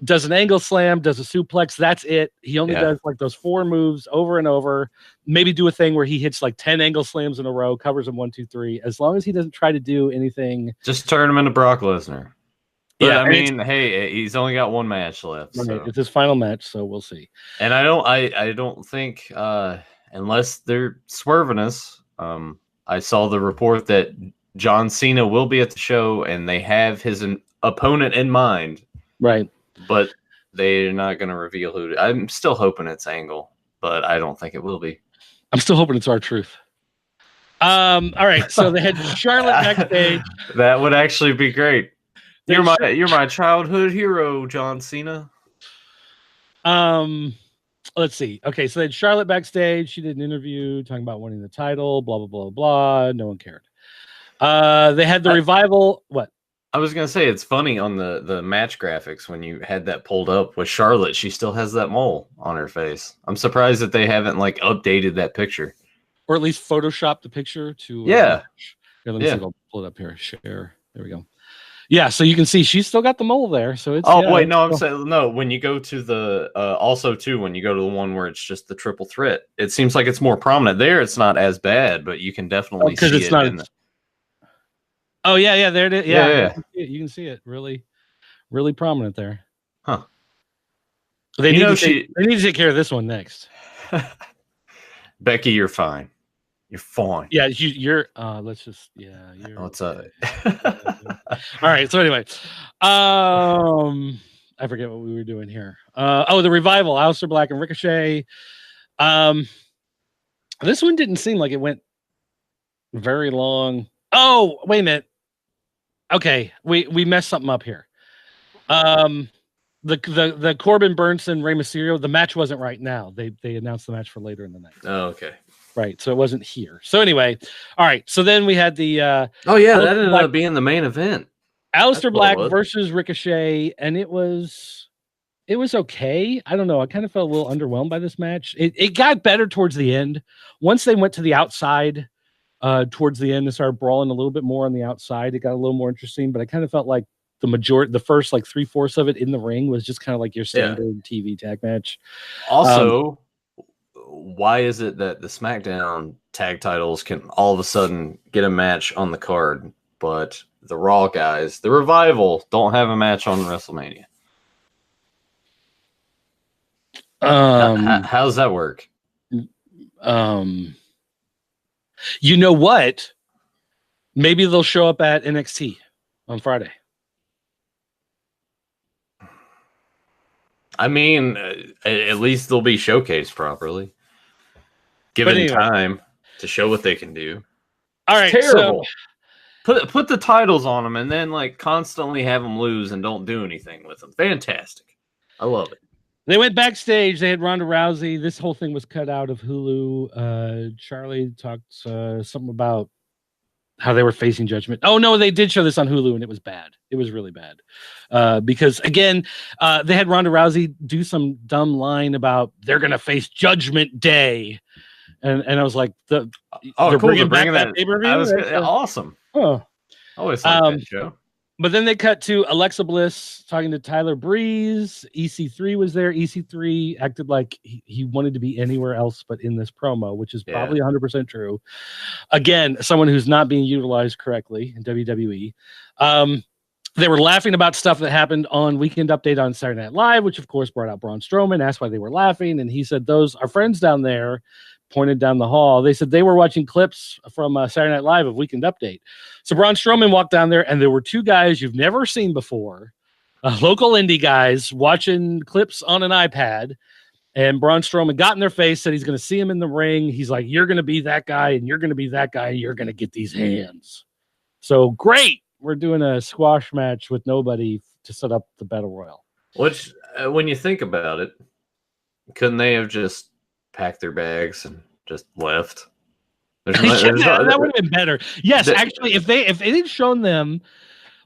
A: does an angle slam, does a suplex. That's it. He only does like those 4 moves over and over. Maybe do a thing where he hits like 10 angle slams in a row, covers them 1, 2, 3. As long as he doesn't try to do anything.
B: Just turn him into Brock Lesnar. But, I mean, hey, he's only got 1 match left.
A: Right,
B: so.
A: it's his final match, so we'll see.
B: And I don't think unless they're swerving us. I saw the report that John Cena will be at the show, and they have his opponent in mind.
A: Right.
B: But they're not going to reveal who. I'm still hoping it's Angle, but I don't think it will be.
A: I'm still hoping it's R-Truth. All right, so they had Charlotte backstage.
B: That would actually be great. You're my childhood hero, John Cena.
A: Let's see. Okay, so they had Charlotte backstage. She did an interview talking about winning the title, blah, blah, blah, blah. No one cared. They had the revival. What?
B: I was going to say, it's funny on the match graphics when you had that pulled up with Charlotte, she still has that mole on her face. I'm surprised that they haven't like updated that picture.
A: Or at least photoshopped the picture to...
B: Here,
A: let me see if I'll pull it up here. Share. There we go. Yeah, so you can see she's still got the mole there. So it's
B: I'm saying no. When you go to the also too, when you go to the one where it's just the triple threat, it seems like it's more prominent there. It's not as bad, but you can definitely see
A: it's
B: it.
A: Not. Oh yeah, there it is. Yeah. You can see it really, really prominent there.
B: Huh?
A: They need to take care of this one next.
B: Becky, you're fine. You're fine.
A: Yeah, you're. Let's just. Yeah.
B: What's up?
A: All right. So anyway, I forget what we were doing here. The revival, Aleister Black and Ricochet. This one didn't seem like it went very long. Oh, wait a minute. Okay, we messed something up here. The Corbin Burnson Rey Mysterio, the match wasn't right now. They announced the match for later in the night.
B: Oh, okay.
A: Right, so it wasn't here. So anyway, all right. So then we had the
B: that ended up being the main event.
A: Aleister Black versus Ricochet, and it was okay. I don't know. I kind of felt a little underwhelmed by this match. It got better towards the end. Once they went to the outside, towards the end, and started brawling a little bit more on the outside, it got a little more interesting. But I kind of felt like the first like 3/4 of it in the ring was just kind of like your standard TV tag match.
B: Also, why is it that the SmackDown tag titles can all of a sudden get a match on the card, but the Raw guys, the Revival, don't have a match on WrestleMania? How does that work?
A: You know what? Maybe they'll show up at NXT on Friday.
B: I mean, at least they'll be showcased properly. Given time to show what they can do.
A: All right,
B: terrible. So, put the titles on them and then like constantly have them lose and don't do anything with them. Fantastic. I love it.
A: They went backstage. They had Ronda Rousey. This whole thing was cut out of Hulu. Charlie talked something about how they were facing Judgment. Oh, no, they did show this on Hulu, and it was bad. It was really bad. Because, again, they had Ronda Rousey do some dumb line about they're going to face Judgment Day. And I was like, they're
B: cool.
A: bringing that pay-per-view?
B: Awesome.
A: Oh.
B: Always like that show.
A: But then they cut to Alexa Bliss talking to Tyler Breeze. EC3 was there. EC3 acted like he wanted to be anywhere else but in this promo, which is probably 100% true. Again, someone who's not being utilized correctly in WWE. They were laughing about stuff that happened on Weekend Update on Saturday Night Live, which of course brought out Braun Strowman, asked why they were laughing. And he said, those are friends down there, pointed down the hall. They said they were watching clips from Saturday Night Live of Weekend Update. So Braun Strowman walked down there and there were two guys you've never seen before, local indie guys watching clips on an iPad. And Braun Strowman got in their face, said he's going to see him in the ring. He's like, you're going to be that guy and you're going to be that guy. And you're going to get these hands. So great. We're doing a squash match with nobody to set up the Battle Royal.
B: Which, when you think about it, couldn't they have just packed their bags and just left?
A: That would have been better. Yes, actually, if they'd shown them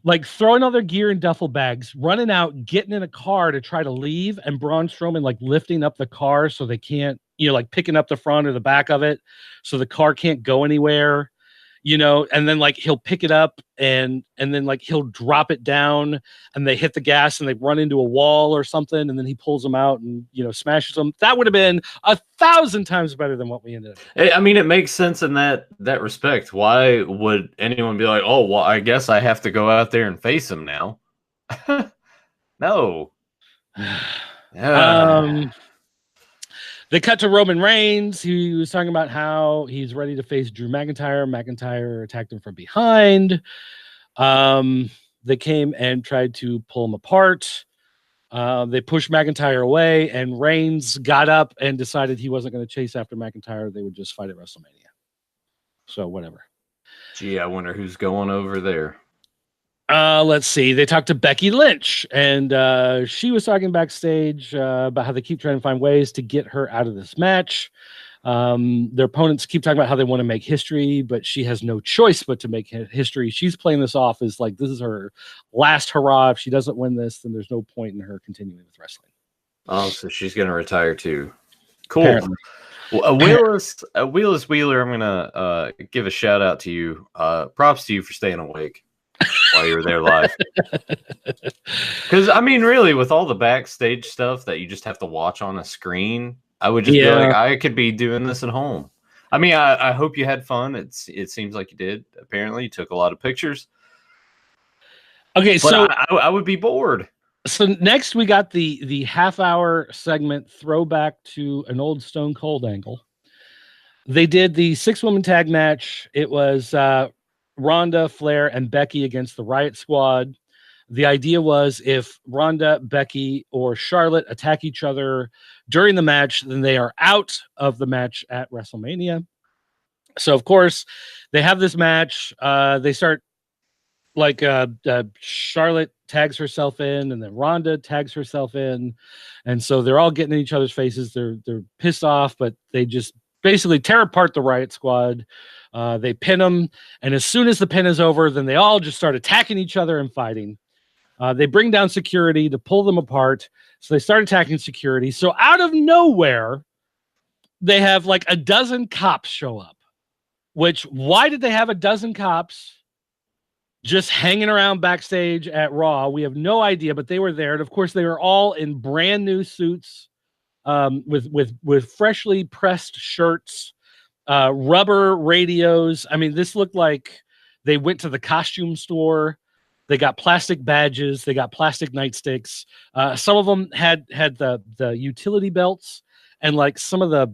A: like throwing all their gear in duffel bags, running out, getting in a car to try to leave, and Braun Strowman like lifting up the car so they can't, like picking up the front or the back of it so the car can't go anywhere. And then like he'll pick it up and then like he'll drop it down and they hit the gas and they run into a wall or something and then he pulls them out and smashes them. That would have been 1,000 times better than what we ended up.
B: I mean, it makes sense in that respect. Why would anyone be like, oh, well, I guess I have to go out there and face him now? No.
A: They cut to Roman Reigns. He was talking about how he's ready to face Drew McIntyre. McIntyre attacked him from behind. They came and tried to pull him apart. They pushed McIntyre away, and Reigns got up and decided he wasn't going to chase after McIntyre. They would just fight at WrestleMania. So whatever.
B: Gee, I wonder who's going over there.
A: Let's see. They talked to Becky Lynch, and she was talking backstage about how they keep trying to find ways to get her out of this match. Their opponents keep talking about how they want to make history, but she has no choice but to make history. She's playing this off as like this is her last hurrah. If she doesn't win this, then there's no point in her continuing with wrestling.
B: Oh, so she's going to retire too. Cool. Wheelers Wheeler, I'm going to give a shout out to you. Props to you for staying awake while you were there live. Because, I mean, really, with all the backstage stuff that you just have to watch on a screen, I would just be like, I could be doing this at home. I mean, I hope you had fun. It seems like you did. Apparently, you took a lot of pictures.
A: Okay,
B: but
A: so
B: I would be bored.
A: So next we got the half-hour segment throwback to an old Stone Cold angle. They did the 6-woman tag match. It was Ronda, Flair, and Becky against the Riot Squad. The idea was if Ronda, Becky, or Charlotte attack each other during the match, then they are out of the match at WrestleMania. So, of course, they have this match. They start like Charlotte tags herself in, and then Ronda tags herself in. And so they're all getting in each other's faces. They're pissed off, but they just basically tear apart the Riot Squad. They pin them, and as soon as the pin is over, then they all just start attacking each other and fighting. They bring down security to pull them apart, so they start attacking security. So out of nowhere, they have like a dozen cops show up. Which, why did they have a dozen cops just hanging around backstage at Raw? We have no idea, but they were there, and of course, they were all in brand new suits, with freshly pressed shirts. Rubber radios. I mean, this looked like they went to the costume store. They got plastic badges. They got plastic nightsticks. Some of them had the utility belts, and like some of the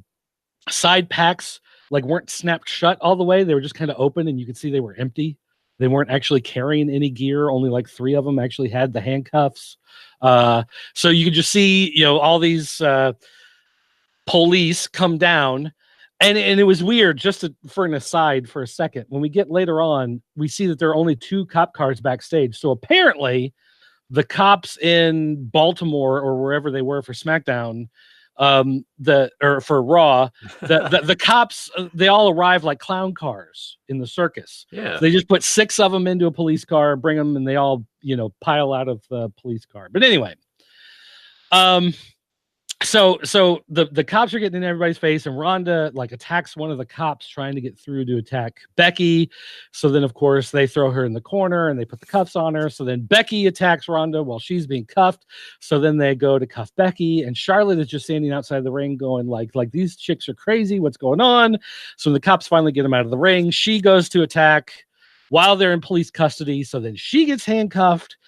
A: side packs like weren't snapped shut all the way. They were just kind of open, and you could see they were empty. They weren't actually carrying any gear. Only like 3 of them actually had the handcuffs. So you could just see, all these police come down. And it was weird, for an aside for a second. When we get later on, we see that there are only 2 cop cars backstage. So apparently the cops in Baltimore or wherever they were for SmackDown, or for Raw, the cops, they all arrive like clown cars in the circus.
B: Yeah.
A: So they just put 6 of them into a police car, bring them, and they all, pile out of the police car. But anyway, So the cops are getting in everybody's face, and Ronda like attacks one of the cops trying to get through to attack Becky. So then, of course, they throw her in the corner and they put the cuffs on her. So then Becky attacks Ronda while she's being cuffed. So then they go to cuff Becky, and Charlotte is just standing outside the ring going like these chicks are crazy. What's going on? So when the cops finally get him out of the ring, she goes to attack while they're in police custody. So then she gets handcuffed.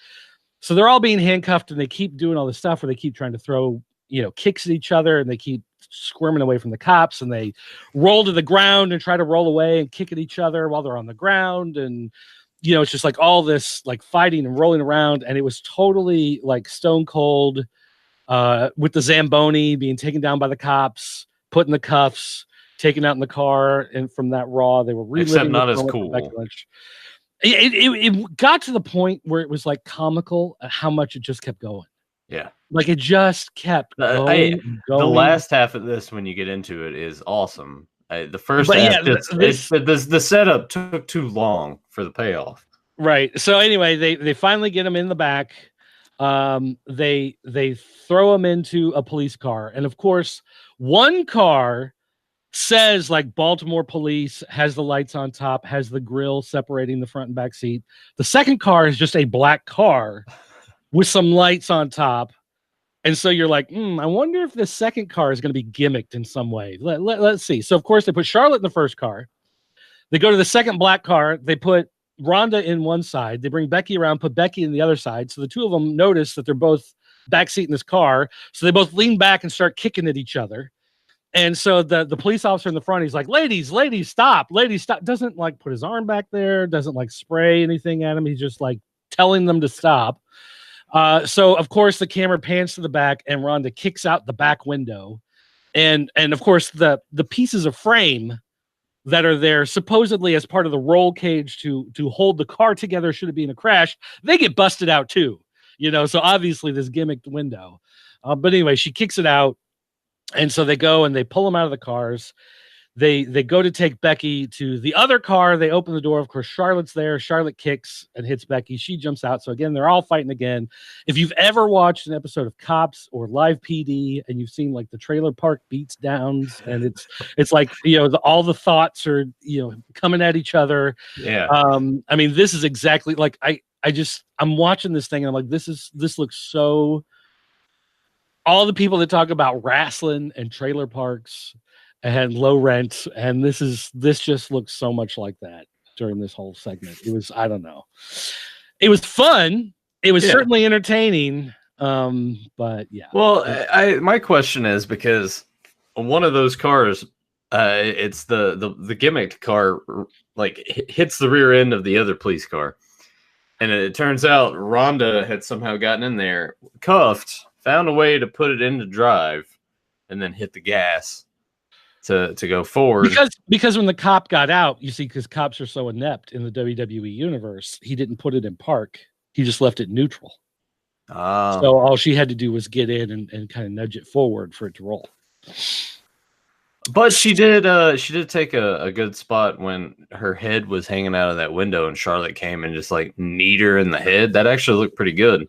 A: So they're all being handcuffed, and they keep doing all this stuff where they keep trying to throw, kicks at each other, and they keep squirming away from the cops, and they roll to the ground and try to roll away and kick at each other while they're on the ground. And, it's just like all this like fighting and rolling around. And it was totally like stone cold, with the Zamboni being taken down by the cops, put in the cuffs, taken out in the car. And from that Raw, they were reliving.
B: Except not as cool.
A: It got to the point where it was like comical at how much it just kept going.
B: Yeah.
A: Like it just kept going.
B: The last half of this, when you get into it, is awesome. The first half, the setup took too long for the payoff.
A: Right. So anyway, they finally get him in the back. They throw him into a police car. And of course, one car says like Baltimore police, has the lights on top, has the grill separating the front and back seat. The second car is just a black car with some lights on top. And so you're like, I wonder if the second car is going to be gimmicked in some way. Let's see. So of course they put Charlotte in the first car. They go to the second black car. They put Rhonda in one side. They bring Becky around, put Becky in the other side. So the two of them notice that they're both backseat in this car. So they both lean back and start kicking at each other. And so the police officer in the front, he's like, ladies, stop, ladies, stop. Doesn't like put his arm back there, doesn't like spray anything at him. He's just like telling them to stop. So of course the camera pans to the back, and Rhonda kicks out the back window. And of course the pieces of frame that are there supposedly as part of the roll cage to hold the car together should it be in a crash, they get busted out too. So obviously this gimmicked window. But anyway, she kicks it out. And so they go and they pull them out of the cars. They go to take Becky to the other car. They open the door. Of course, Charlotte's there. Charlotte kicks and hits Becky. She jumps out. So again, they're all fighting again. If you've ever watched an episode of Cops or Live PD and you've seen like the trailer park beats downs, and it's like, all the thoughts are, coming at each other.
B: Yeah.
A: I mean, this is exactly like, I'm watching this thing and I'm like, this looks so, all the people that talk about wrestling and trailer parks and low rent, and this just looks so much like that during this whole segment. It was, I don't know. It was fun. It was certainly entertaining. But yeah.
B: Well, my question is, because one of those cars, it's the gimmicked car, like hits the rear end of the other police car. And it turns out Rhonda had somehow gotten in there, cuffed, found a way to put it into drive, and then hit the gas to go forward. Because
A: when the cop got out, you see, because cops are so inept in the WWE universe, he didn't put it in park. He just left it neutral. So all she had to do was get in and kind of nudge it forward for it to roll.
B: But she did take a good spot when her head was hanging out of that window and Charlotte came and just like kneed her in the head. That actually looked pretty good.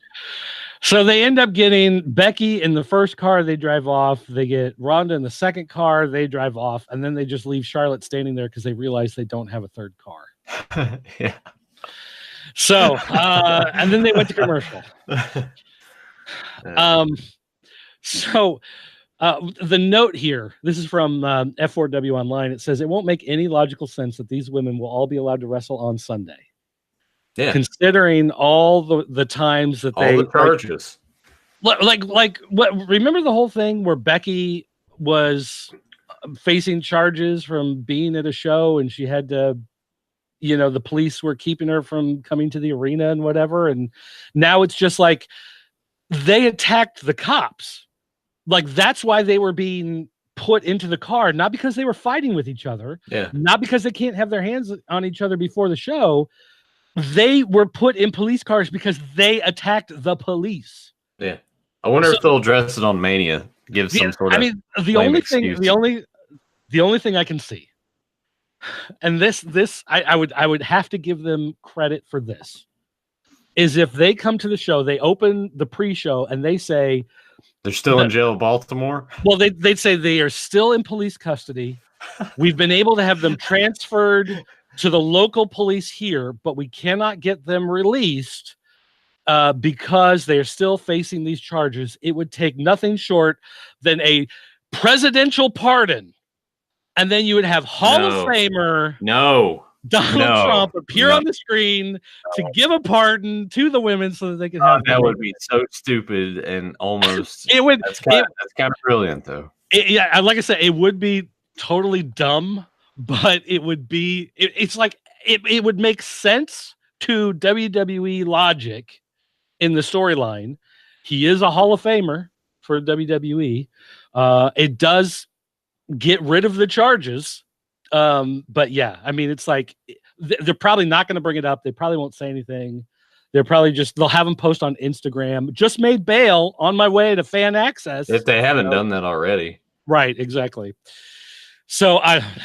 A: So they end up getting Becky in the first car. They drive off. They get Rhonda in the second car. They drive off. And then they just leave Charlotte standing there because they realize they don't have a third car.
B: Yeah.
A: So, and then they went to commercial. So the note here, this is from F4W Online. It says, it won't make any logical sense that these women will all be allowed to wrestle on Sunday.
B: Yeah.
A: Considering all the times that
B: all the charges.
A: Like what, remember the whole thing where Becky was facing charges from being at a show and she had to, the police were keeping her from coming to the arena and whatever. And now it's just like they attacked the cops. Like that's why they were being put into the car, not because they were fighting with each other, not because they can't have their hands on each other before the show. They were put in police cars because they attacked the police.
B: Yeah. I wonder if they'll address it on Mania. Give some sort of
A: the only thing I can see, and this I would have to give them credit for this, is if they come to the show, they open the pre-show and they say
B: they're still in jail in Baltimore.
A: Well, they'd say they are still in police custody. We've been able to have them transferred to the local police here, but we cannot get them released because they're still facing these charges. It would take nothing short than a presidential pardon. And then you would have Hall of Famer Donald Trump appear on the screen to give a pardon to the women so that they can have
B: that would be so stupid and almost
A: it would
B: that's kind of brilliant though.
A: Yeah, like I said, it would be totally dumb, but it would be it's like it would make sense to WWE logic in the storyline. He is a Hall of Famer for WWE. It does get rid of the charges. But yeah, I mean, it's like they're probably not going to bring it up. They probably won't say anything. They'll have him post on Instagram. Just made bail on my way to fan access.
B: If they haven't done that already.
A: Right, exactly. So I don't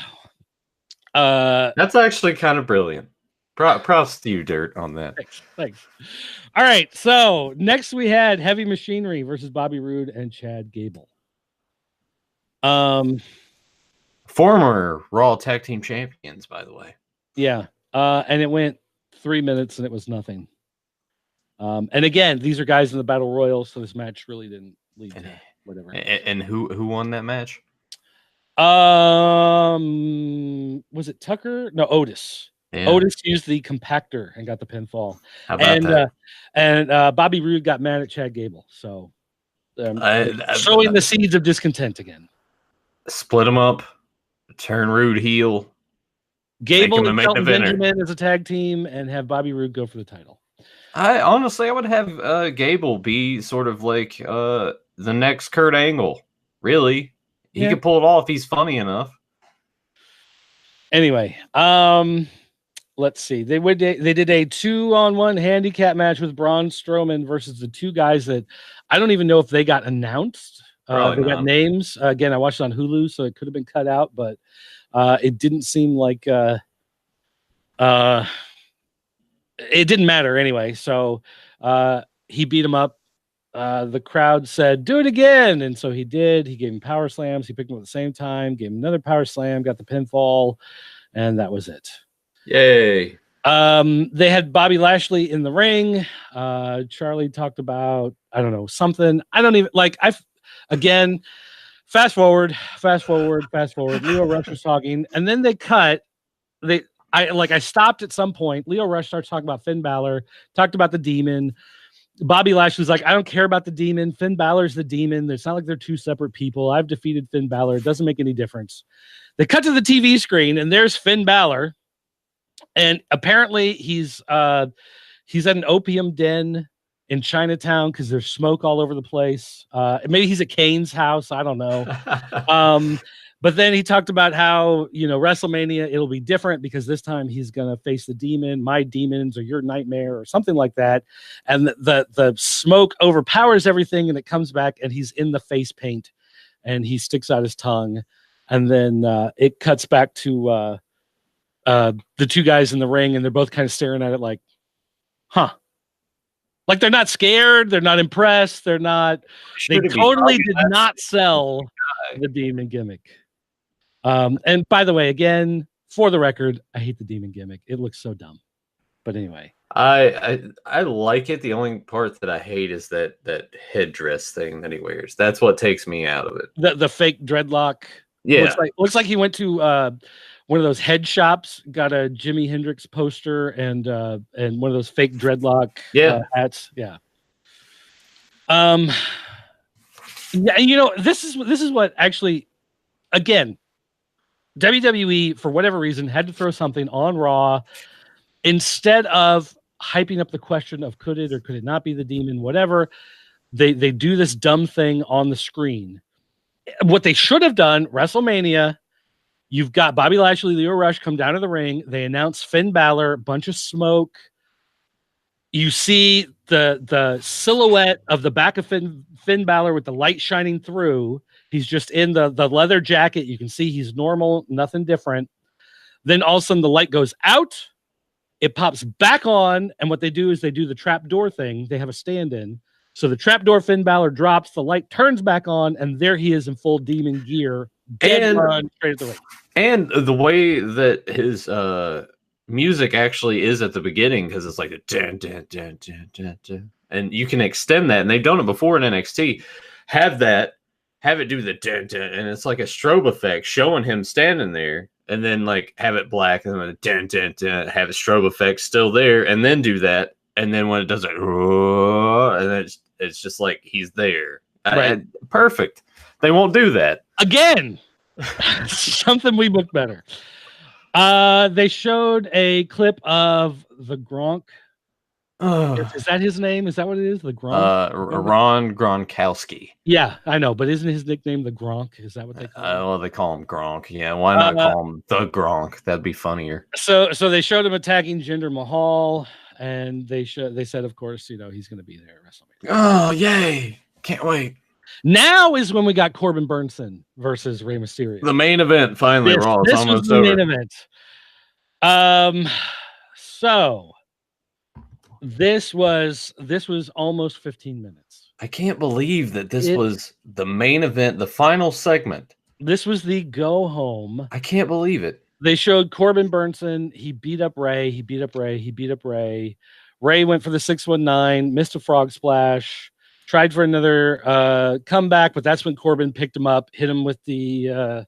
A: know.
B: That's actually kind of brilliant. Props to you, Dirt, on that.
A: Thanks. All right, so next we had Heavy Machinery versus Bobby Roode and Chad Gable.
B: Former Raw Tag Team Champions, by the way.
A: Yeah, and it went 3 minutes and it was nothing. And again, these are guys in the Battle Royal, so this match really didn't lead to whatever.
B: And who won that match?
A: Was it Tucker? No, Otis. Yeah. Otis used the compactor and got the pinfall.
B: How about that?
A: And Bobby Roode got mad at Chad Gable. So showing the seeds of discontent again.
B: Split them up, turn Roode heel.
A: Gable and Shelton Benjamin as a tag team, and have Bobby Roode go for the title.
B: I would have Gable be sort of like the next Kurt Angle. Really, he could pull it off. He's funny enough.
A: Anyway, let's see. They did a 2-on-1 handicap match with Braun Strowman versus the two guys that I don't even know if they got announced. They got names. Again, I watched it on Hulu, so it could have been cut out, but it didn't seem like it didn't matter anyway. So he beat him up. The crowd said, "Do it again," and so he did. He gave him power slams. He picked him up at the same time, gave him another power slam, got the pinfall, and that was it.
B: Yay.
A: They had Bobby Lashley in the ring. Charlie talked about, I don't know, something. I don't even like. Again, fast forward. Leo Rush was talking, and then they cut. I stopped at some point. Leo Rush starts talking about Finn Balor, talked about the Demon. Bobby Lashley's like, I don't care about the Demon. Finn Balor's the Demon. It's not like they're two separate people. I've defeated Finn Balor. It doesn't make any difference. They cut to the TV screen, and there's Finn Balor. And apparently he's at an opium den in Chinatown because there's smoke all over the place. Maybe he's at Kane's house. I don't know. But then he talked about how, WrestleMania, it'll be different because this time he's going to face the Demon, my demons, or your nightmare, or something like that. And the smoke overpowers everything, and it comes back, and he's in the face paint, and he sticks out his tongue. And then it cuts back to the two guys in the ring, and they're both kind of staring at it like, huh. Like they're not scared. They're not impressed. They totally did not sell the Demon gimmick. And by the way, again, for the record, I hate the Demon gimmick. It looks so dumb. But anyway,
B: I like it. The only part that I hate is that headdress thing that he wears. That's what takes me out of it.
A: The fake dreadlock.
B: Yeah,
A: looks like he went to one of those head shops, got a Jimi Hendrix poster and one of those fake dreadlock hats. Yeah. Yeah, this is what actually, again, WWE, for whatever reason, had to throw something on Raw instead of hyping up the question of could it or could it not be the Demon, whatever. They do this dumb thing on the screen. What they should have done, WrestleMania, you've got Bobby Lashley, Leo Rush come down to the ring. They announce Finn Balor, bunch of smoke. You see the silhouette of the back of Finn Balor with the light shining through. He's just in the leather jacket. You can see he's normal, nothing different. Then all of a sudden the light goes out. It pops back on. And what they do is they do the trapdoor thing. They have a stand-in. So the trapdoor Finn Balor drops, the light turns back on, and there he is in full Demon gear. Dead run straight at the ring.
B: And the way that his music actually is at the beginning, because it's like a dun, dun, dun, dun, dun, dun. And you can extend that, and they've done it before in NXT. Have it do the dun, dun, and it's like a strobe effect showing him standing there, and then like have it black, and then have a strobe effect still there, and then do that, and then when it does it, and then it's just like he's there.
A: Right.
B: Perfect. They won't do that
A: again. Something we booked better. They showed a clip of the Gronk. Is that his name? Is that what it is? The Gronk?
B: Ron Gronkowski.
A: Yeah, I know, but isn't his nickname the Gronk? Is that what they call him?
B: Well, they call him Gronk. Yeah, why not call him the Gronk? That'd be funnier.
A: So they showed him attacking Jinder Mahal, and they said, of course, he's going to be there at WrestleMania.
B: Oh, yay! Can't wait.
A: Now is when we got Corbin Burnson versus Rey Mysterio.
B: The main event, finally, Raw. It's almost
A: the
B: over.
A: Main event. So this was almost 15 minutes.
B: I can't believe that this was the main event, the final segment.
A: This was the go home.
B: I can't believe it.
A: They showed Corbin Burnson. He beat up Ray. Ray went for the 619, missed a frog splash, tried for another comeback, but that's when Corbin picked him up, hit him with the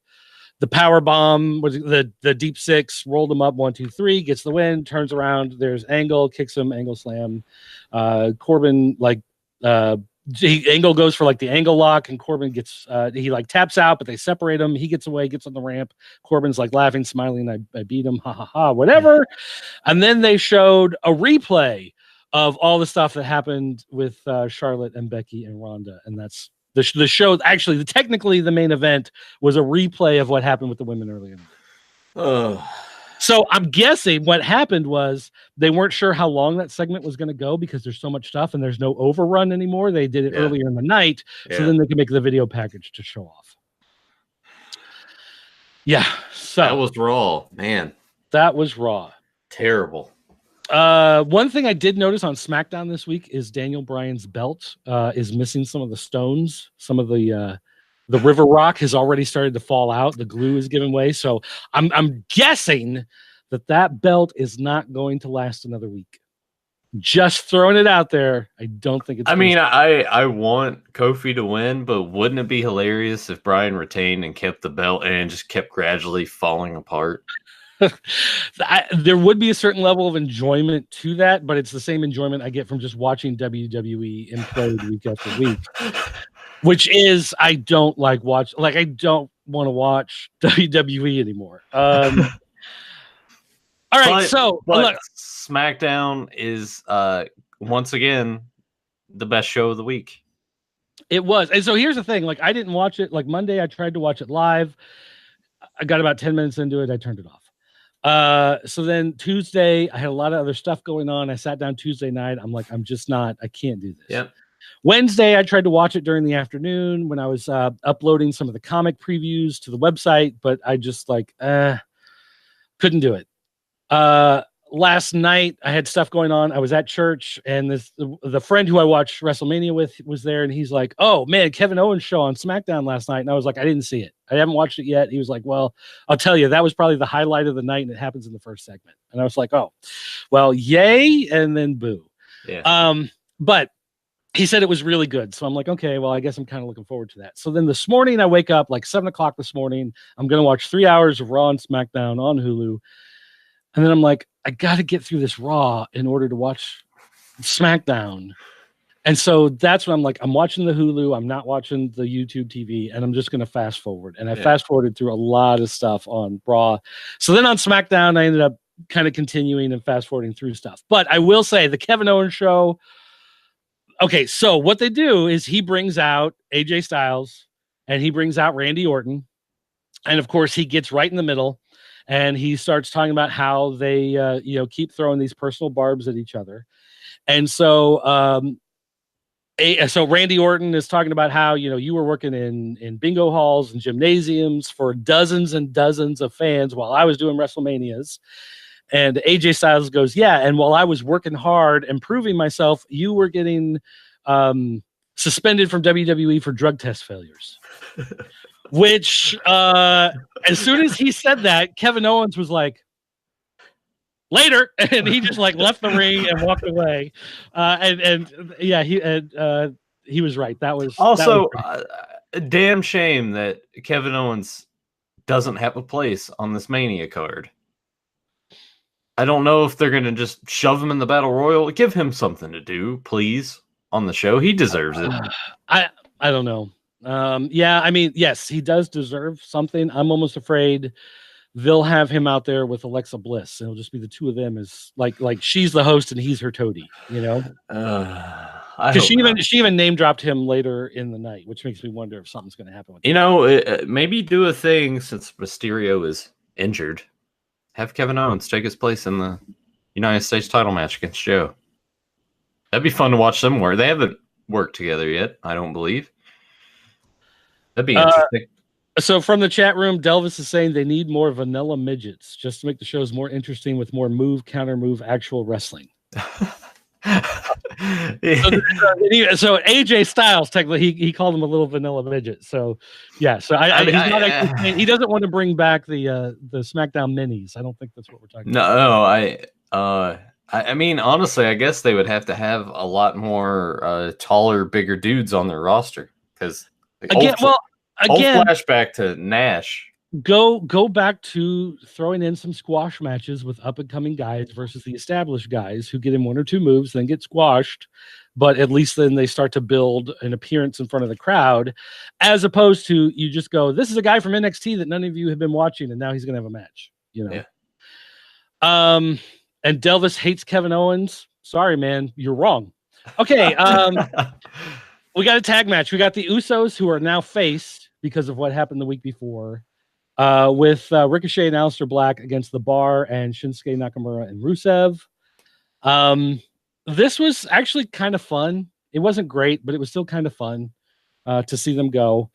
A: power bomb, was the deep six, rolled him up 1, 2, 3, gets the win, turns around. There's Angle, kicks him, Angle slam. Corbin Angle goes for like the angle lock, and Corbin gets he like taps out, but they separate him. He gets away, gets on the ramp. Corbin's like laughing, smiling. I beat him, ha ha ha, whatever. And then they showed a replay of all the stuff that happened with Charlotte and Becky and Ronda, and that's the show. Actually, technically, the main event was a replay of what happened with the women earlier. So I'm guessing what happened was they weren't sure how long that segment was going to go because there's so much stuff and there's no overrun anymore. They did it earlier in the night, so then they could make the video package to show off. Yeah, so
B: that was Raw, man.
A: That was Raw.
B: Terrible.
A: One thing I did notice on SmackDown this week is Daniel Bryan's belt is missing some of the stones. Some of the river rock has already started to fall out. The glue is giving way. So I'm guessing that belt is not going to last another week. Just throwing it out there. I don't think it's.
B: I mean, I want Kofi to win, but wouldn't it be hilarious if Bryan retained and kept the belt and just kept gradually falling apart?
A: There would be a certain level of enjoyment to that, but it's the same enjoyment I get from just watching WWE implode week after week. Which is, I don't I don't want to watch WWE anymore. All right,
B: but
A: look,
B: SmackDown is once again the best show of the week.
A: It was, and so here's the thing: like, I didn't watch it. Like Monday, I tried to watch it live. I got about 10 minutes into it. I turned it off. So then Tuesday, I had a lot of other stuff going on. I sat down Tuesday night. I'm like, I can't do this.
B: Yep.
A: Wednesday, I tried to watch it during the afternoon when I was uploading some of the comic previews to the website, but I just couldn't do it. Last night, I had stuff going on. I was at church, and the friend who I watched WrestleMania with was there, and he's like, "Oh man, Kevin Owens show on SmackDown last night," and I was like, "I didn't see it. I haven't watched it yet." He was like, "Well, I'll tell you, that was probably the highlight of the night, and it happens in the first segment." And I was like, "Oh, well, yay," and then boo.
B: Yeah.
A: But he said it was really good. So I'm like, okay, well, I guess I'm kind of looking forward to that. So then this morning I wake up like 7:00 this morning. I'm going to watch 3 hours of Raw and SmackDown on Hulu. And then I'm like, I got to get through this Raw in order to watch SmackDown. And so that's when I'm like, I'm watching the Hulu. I'm not watching the YouTube TV, and I'm just going to fast forward. And I fast forwarded through a lot of stuff on Raw. So then on SmackDown, I ended up kind of continuing and fast forwarding through stuff. But I will say the Kevin Owens show. Okay, so what they do is he brings out AJ Styles and he brings out Randy Orton. And of course, he gets right in the middle and he starts talking about how they, keep throwing these personal barbs at each other. And so, so Randy Orton is talking about how, you were working in bingo halls and gymnasiums for dozens and dozens of fans while I was doing WrestleManias. And AJ Styles goes, yeah, and while I was working hard and proving myself, you were getting suspended from WWE for drug test failures. Which, as soon as he said that, Kevin Owens was like, later, and he just left the ring and walked away. He was right. That was
B: also a damn shame that Kevin Owens doesn't have a place on this Mania card. I don't know if they're going to just shove him in the Battle Royal. Give him something to do, please, on the show. He deserves it.
A: I don't know. Yeah, I mean, yes, he does deserve something. I'm almost afraid they'll have him out there with Alexa Bliss. It'll just be the two of them as like she's the host and he's her toady, you know? Because she even name dropped him later in the night, which makes me wonder if something's going to happen with
B: maybe do a thing since Mysterio is injured. Have Kevin Owens take his place in the United States title match against Joe. That'd be fun to watch them work. They haven't worked together yet, I don't believe. That'd be interesting.
A: So from the chat room, Delvis is saying they need more vanilla midgets just to make the shows more interesting with more move, counter move, actual wrestling. So AJ Styles, technically, he called him a little vanilla midget. So yeah, so he's not actually saying, he doesn't want to bring back the SmackDown minis. I don't think that's what we're talking about.
B: No, I mean, honestly, I guess they would have to have a lot more taller, bigger dudes on their roster because
A: again,
B: flashback to Nash.
A: Go back to throwing in some squash matches with up and coming guys versus the established guys who get in one or two moves, then get squashed, but at least then they start to build an appearance in front of the crowd, as opposed to you just go, this is a guy from NXT that none of you have been watching, and now he's gonna have a match, you know. Yeah. And Delvis hates Kevin Owens. Sorry, man, you're wrong. Okay, we got a tag match. We got the Usos, who are now face because of what happened the week before, with Ricochet and Aleister Black against The Bar and Shinsuke Nakamura and Rusev. This was actually kind of fun. It wasn't great, but it was still kind of fun to see them go.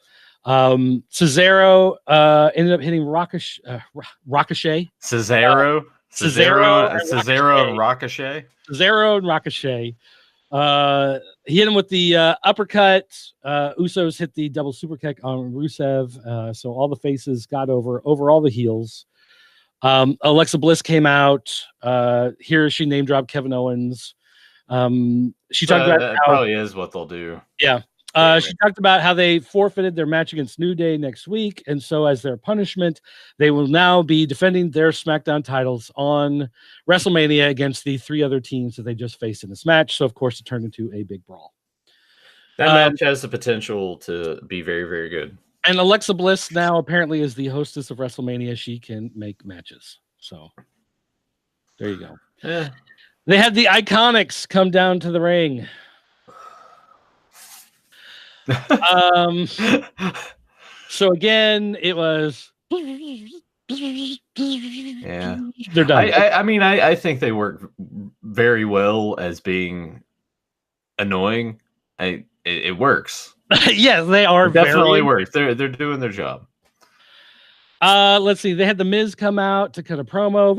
A: Cesaro ended up hitting Ricochet.
B: Cesaro and Ricochet.
A: Cesaro and Ricochet. He hit him with the uppercut. Usos hit the double super kick on Rusev. So all the faces got over all the heels. Alexa Bliss came out. Here she name dropped Kevin Owens. She talked about
B: that probably is what they'll do.
A: Yeah. She talked about how they forfeited their match against New Day next week, and so as their punishment, they will now be defending their SmackDown titles on WrestleMania against the three other teams that they just faced in this match. So, of course, it turned into a big brawl.
B: That match has the potential to be very, very good.
A: And Alexa Bliss now apparently is the hostess of WrestleMania. She can make matches. So, there you go.
B: Yeah.
A: They had the Iconics come down to the ring. So again, it was
B: yeah,
A: they're done.
B: I mean, I think they work very well as being annoying. It works.
A: Yes, they are.
B: It definitely works. They're doing their job.
A: Let's see. They had the Miz come out to cut a promo.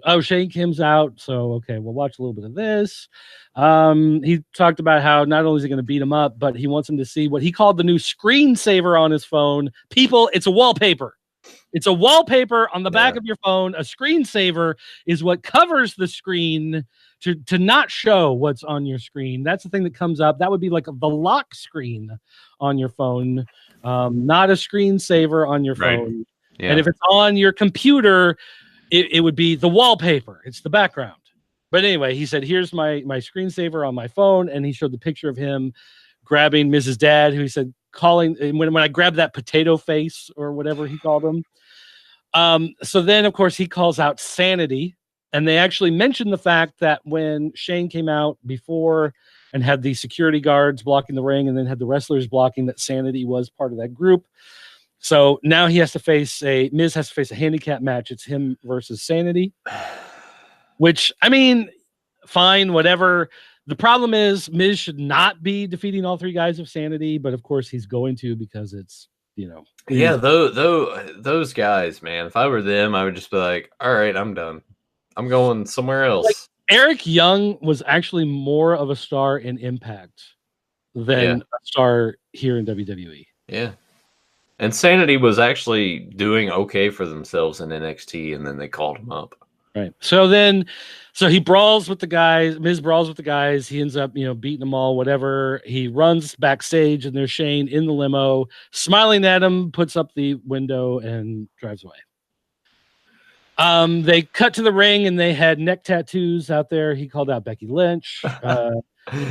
A: Oh, Shane Kim's out. So okay, we'll watch a little bit of this. He talked about how not only is he going to beat him up, but he wants him to see what he called the new screensaver on his phone. People, it's a wallpaper. It's a wallpaper on the back of your phone. A screensaver is what covers the screen to not show what's on your screen. That's the thing that comes up. That would be like the lock screen on your phone, not a screensaver on your phone. Yeah. And if it's on your computer, it would be the wallpaper. It's the background. But anyway, he said, here's my screensaver on my phone. And he showed the picture of him grabbing Mrs. Dad, who he said, calling when I grabbed that potato face or whatever he called him. So then, of course, he calls out Sanity. And they actually mentioned the fact that when Shane came out before and had the security guards blocking the ring and then had the wrestlers blocking, that Sanity was part of that group. So now Miz has to face a handicap match. It's him versus Sanity, which, I mean, fine, whatever. The problem is Miz should not be defeating all three guys of Sanity, but of course he's going to because it's, you know.
B: Yeah, those guys, man, if I were them, I would just be like, all right, I'm done. I'm going somewhere else. Like,
A: Eric Young was actually more of a star in Impact than a star here in WWE.
B: Yeah. And Sanity was actually doing okay for themselves in NXT, and then they called him up.
A: Right. So he brawls with the guys. Miz brawls with the guys. He ends up, beating them all, whatever. He runs backstage, and there's Shane in the limo, smiling at him, puts up the window, and drives away. They cut to the ring, and they had neck tattoos out there. He called out Becky Lynch.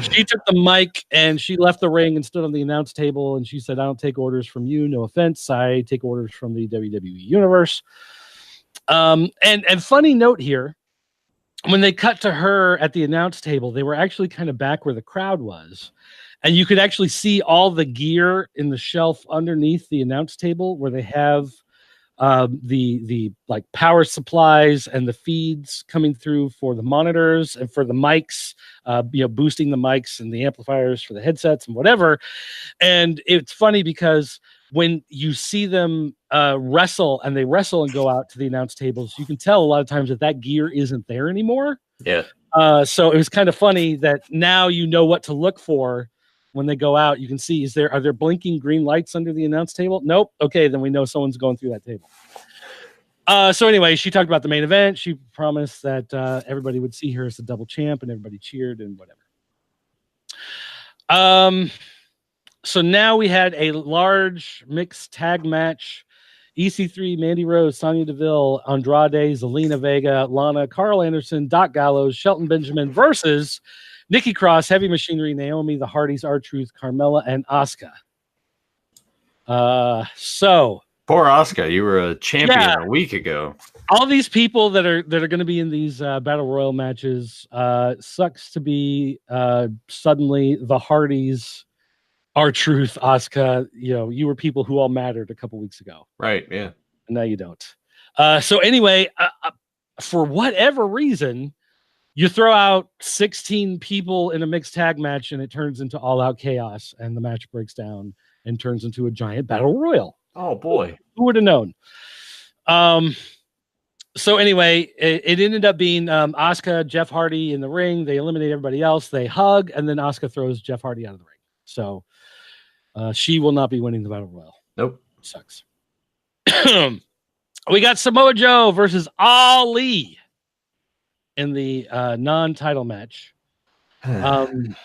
A: She took the mic, and she left the ring and stood on the announce table, and she said, "I don't take orders from you. No offense. I take orders from the WWE Universe." And funny note here, when they cut to her at the announce table, they were actually kind of back where the crowd was, and you could actually see all the gear in the shelf underneath the announce table where they have the like power supplies and the feeds coming through for the monitors and for the mics, boosting the mics and the amplifiers for the headsets and whatever. And it's funny because when you see them wrestle and they wrestle and go out to the announce tables, you can tell a lot of times that gear isn't there anymore.
B: Yeah.
A: So it was kind of funny that now you know what to look for when they go out. You can see, are there blinking green lights under the announce table? Nope. Okay, then we know someone's going through that table. So anyway, she talked about the main event. She promised that everybody would see her as the double champ, and everybody cheered and whatever. So now we had a large mixed tag match. EC3, Mandy Rose, Sonya Deville, Andrade, Zelina Vega, Lana, Carl Anderson, Doc Gallows, Shelton Benjamin versus Nikki Cross, Heavy Machinery, Naomi, the Hardys, R-Truth, Carmella, and Asuka. So
C: poor Asuka, you were a champion a week ago.
A: All these people that are going to be in these battle royal matches, sucks to be suddenly the Hardys, R-Truth, Asuka. You were people who all mattered a couple weeks ago,
C: right? Yeah,
A: and now you don't. So anyway, for whatever reason, you throw out 16 people in a mixed tag match, and it turns into all-out chaos, and the match breaks down and turns into a giant battle royal.
C: Oh boy,
A: who would have known? So anyway, it ended up being Asuka, Jeff Hardy in the ring. They eliminate everybody else. They hug, and then Asuka throws Jeff Hardy out of the ring. So she will not be winning the battle royal.
C: Nope,
A: sucks. We got Samoa Joe versus Ali in the non-title match. And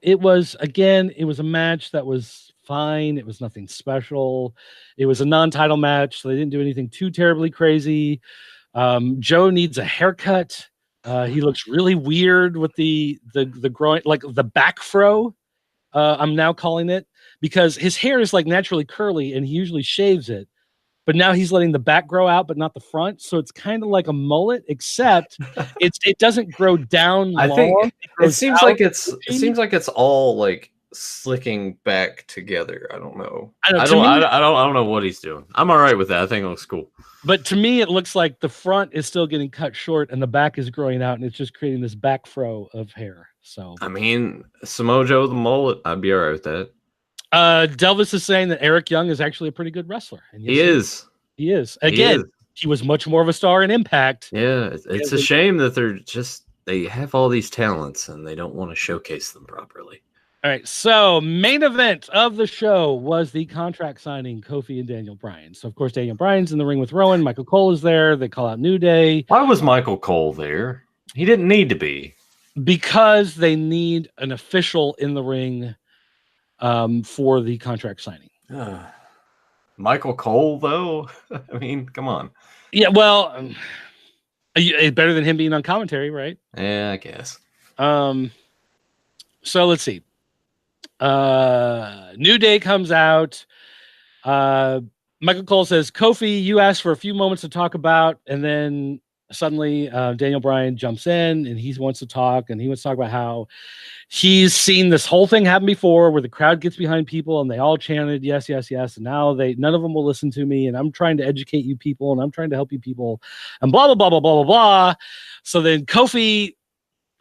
A: it was a match that was fine. It was nothing special. It was a non-title match, so they didn't do anything too terribly crazy. Joe needs a haircut. He looks really weird with the groin, like the back fro. I'm now calling it, because his hair is like naturally curly and he usually shaves it. But now he's letting the back grow out, but not the front. So it's kind of like a mullet, except it doesn't grow down long.
C: I think it seems like it's all like slicking back together. I don't know. I don't know what he's doing. I'm all right with that. I think it looks cool.
A: But to me, it looks like the front is still getting cut short and the back is growing out, and it's just creating this back fro of hair. So
B: I mean, Samoa Joe the mullet, I'd be all right with that.
A: Delvis is saying that Eric Young is actually a pretty good wrestler. And yes, he is. Again, he was much more of a star in Impact.
B: Yeah, it's a shame that they have all these talents and they don't want to showcase them properly.
A: All right, so main event of the show was the contract signing, Kofi and Daniel Bryan. So, of course, Daniel Bryan's in the ring with Rowan. Michael Cole is there. They call out New Day.
C: Why was Michael Cole there? He didn't need to be.
A: Because they need an official in the ring for the contract signing.
C: Michael Cole, though? I mean, come on.
A: Yeah, well, it's better than him being on commentary, right?
C: Yeah, I guess.
A: So let's see. New Day comes out. Michael Cole says, Kofi, you asked for a few moments to talk about, and then suddenly Daniel Bryan jumps in and he wants to talk, and he wants to talk about how he's seen this whole thing happen before where the crowd gets behind people and they all chanted yes, yes, yes, and now none of them will listen to me, and I'm trying to educate you people and I'm trying to help you people and blah blah blah blah blah blah blah. So then Kofi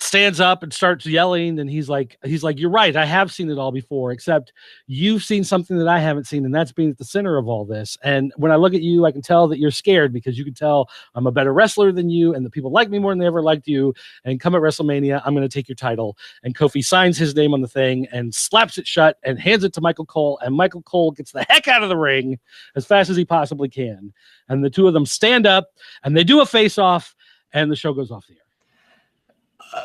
A: stands up and starts yelling, and he's like, you're right, I have seen it all before, except you've seen something that I haven't seen, and that's being at the center of all this. And when I look at you, I can tell that you're scared, because you can tell I'm a better wrestler than you, and the people like me more than they ever liked you. And come at WrestleMania, I'm going to take your title. And Kofi signs his name on the thing and slaps it shut and hands it to Michael Cole, and Michael Cole gets the heck out of the ring as fast as he possibly can. And the two of them stand up and they do a face-off, and the show goes off the air.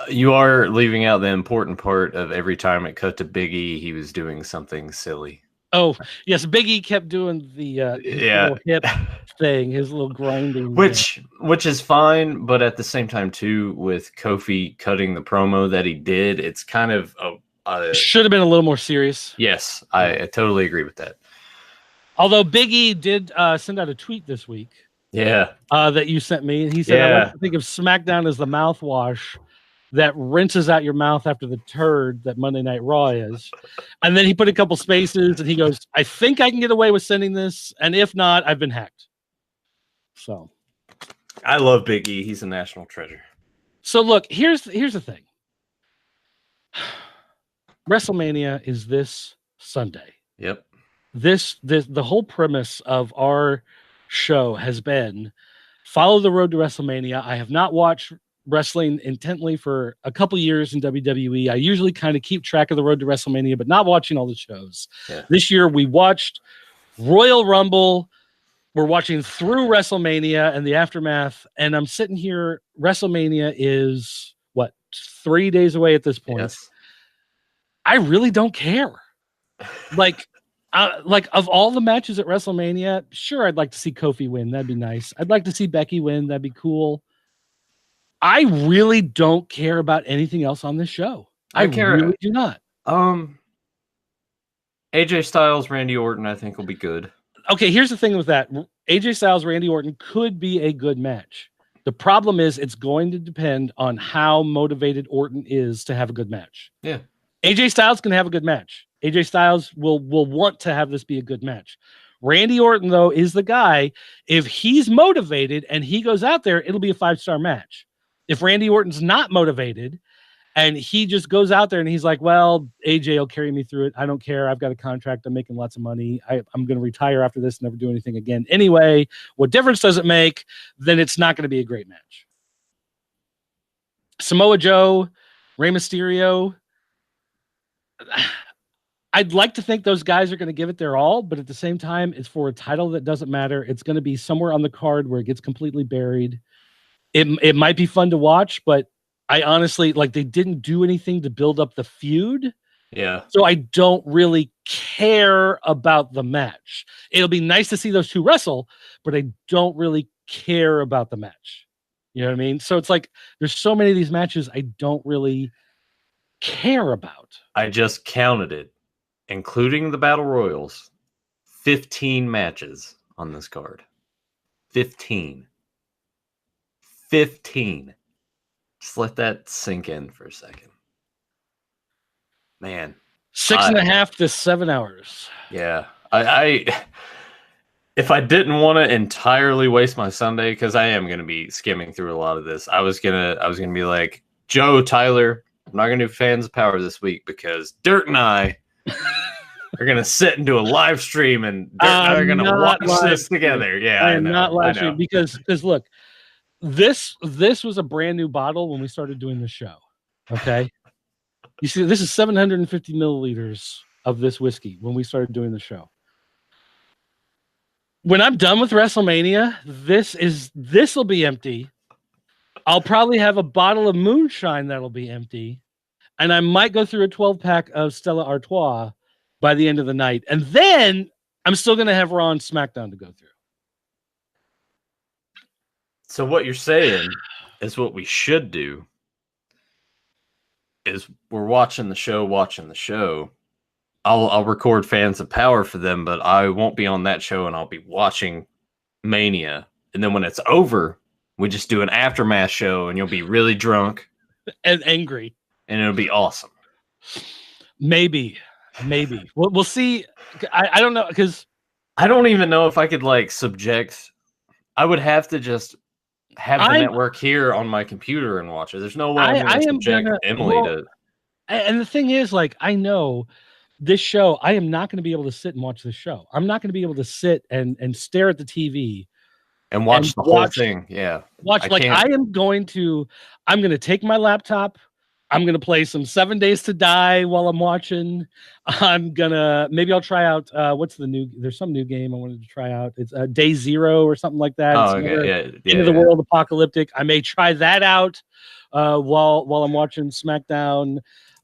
C: You are leaving out the important part of every time it cut to Big E, he was doing something silly.
A: Oh, yes. Big E kept doing the little hip thing, his little grinding.
C: Which is fine, but at the same time, too, with Kofi cutting the promo that he did, it's kind of
A: should have been a little more serious.
C: Yes, I totally agree with that.
A: Although Big E did send out a tweet this week.
C: Yeah.
A: That you sent me. And he said, I like to think of SmackDown as the mouthwash that rinses out your mouth after the turd that Monday Night Raw is. And then he put a couple spaces and he goes, I think I can get away with sending this. And if not, I've been hacked. So
C: I love Big E. He's a national treasure.
A: So look, here's the thing. WrestleMania is this Sunday.
C: Yep.
A: The whole premise of our show has been follow the road to WrestleMania. I have not watched wrestling intently for a couple years in WWE. I usually kind of keep track of the road to WrestleMania, but not watching all the shows. Yeah. This year we watched Royal Rumble. We're watching through WrestleMania and the aftermath. And I'm sitting here. WrestleMania is what, 3 days away at this point. Yes. I really don't care. Like of all the matches at WrestleMania, sure, I'd like to see Kofi win. That'd be nice. I'd like to see Becky win. That'd be cool. I really don't care about anything else on this show. I really do not.
C: AJ Styles, Randy Orton, I think will be good.
A: Okay, here's the thing with that. AJ Styles, Randy Orton could be a good match. The problem is it's going to depend on how motivated Orton is to have a good match.
C: Yeah.
A: AJ Styles can have a good match. AJ Styles will want to have this be a good match. Randy Orton, though, is the guy. If he's motivated and he goes out there, it'll be a 5-star match. If Randy Orton's not motivated and he just goes out there and he's like, well, AJ will carry me through it. I don't care. I've got a contract. I'm making lots of money. I'm going to retire after this, never do anything again. Anyway, what difference does it make? Then it's not going to be a great match. Samoa Joe, Rey Mysterio. I'd like to think those guys are going to give it their all, but at the same time, it's for a title that doesn't matter. It's going to be somewhere on the card where it gets completely buried. It might be fun to watch, but I honestly, they didn't do anything to build up the feud.
C: Yeah.
A: So I don't really care about the match. It'll be nice to see those two wrestle, but I don't really care about the match. You know what I mean? So it's like, there's so many of these matches I don't really care about.
C: I just counted it, including the Battle Royals, 15 matches on this card. 15. Just let that sink in for a second. Man.
A: 6.5 to 7 hours.
C: Yeah. I if I didn't want to entirely waste my Sunday, because I am going to be skimming through a lot of this, I was gonna be like, Joe, Tyler, I'm not going to do Fans of Power this week because Dirt and I are going to sit and do a live stream, and Dirt and I are going to watch this together. Yeah,
A: I am not live stream because look, this was a brand new bottle when we started doing the show. Okay. You see, this is 750 milliliters of this whiskey when we started doing the show. When I'm done with WrestleMania, this will be empty. I'll probably have a bottle of moonshine that'll be empty, and I might go through a 12-pack of Stella Artois by the end of the night. And then I'm still going to have Raw and SmackDown to go through.
C: So what you're saying is what we should do is we're watching the show. I'll record Fans of Power for them, but I won't be on that show, and I'll be watching Mania. And then when it's over, we just do an aftermath show, and you'll be really drunk
A: and angry,
C: and it'll be awesome.
A: Maybe we'll see. I don't know, because
C: I don't even know if I could subject. I would have to just have the network here on my computer and watch it. There's no way I'm going to subject Emily to.
A: And the thing is, like, I know this show, I am not going to be able to sit and watch this show. I'm not going to be able to sit and stare at the TV
C: and watch the whole thing. Yeah.
A: I'm going to take my laptop. I'm going to play some 7 Days to Die while I'm watching. Maybe I'll try out, there's some new game I wanted to try out. It's Day Zero or something like that.
C: Oh, okay.
A: End of the World Apocalyptic. I may try that out while I'm watching SmackDown.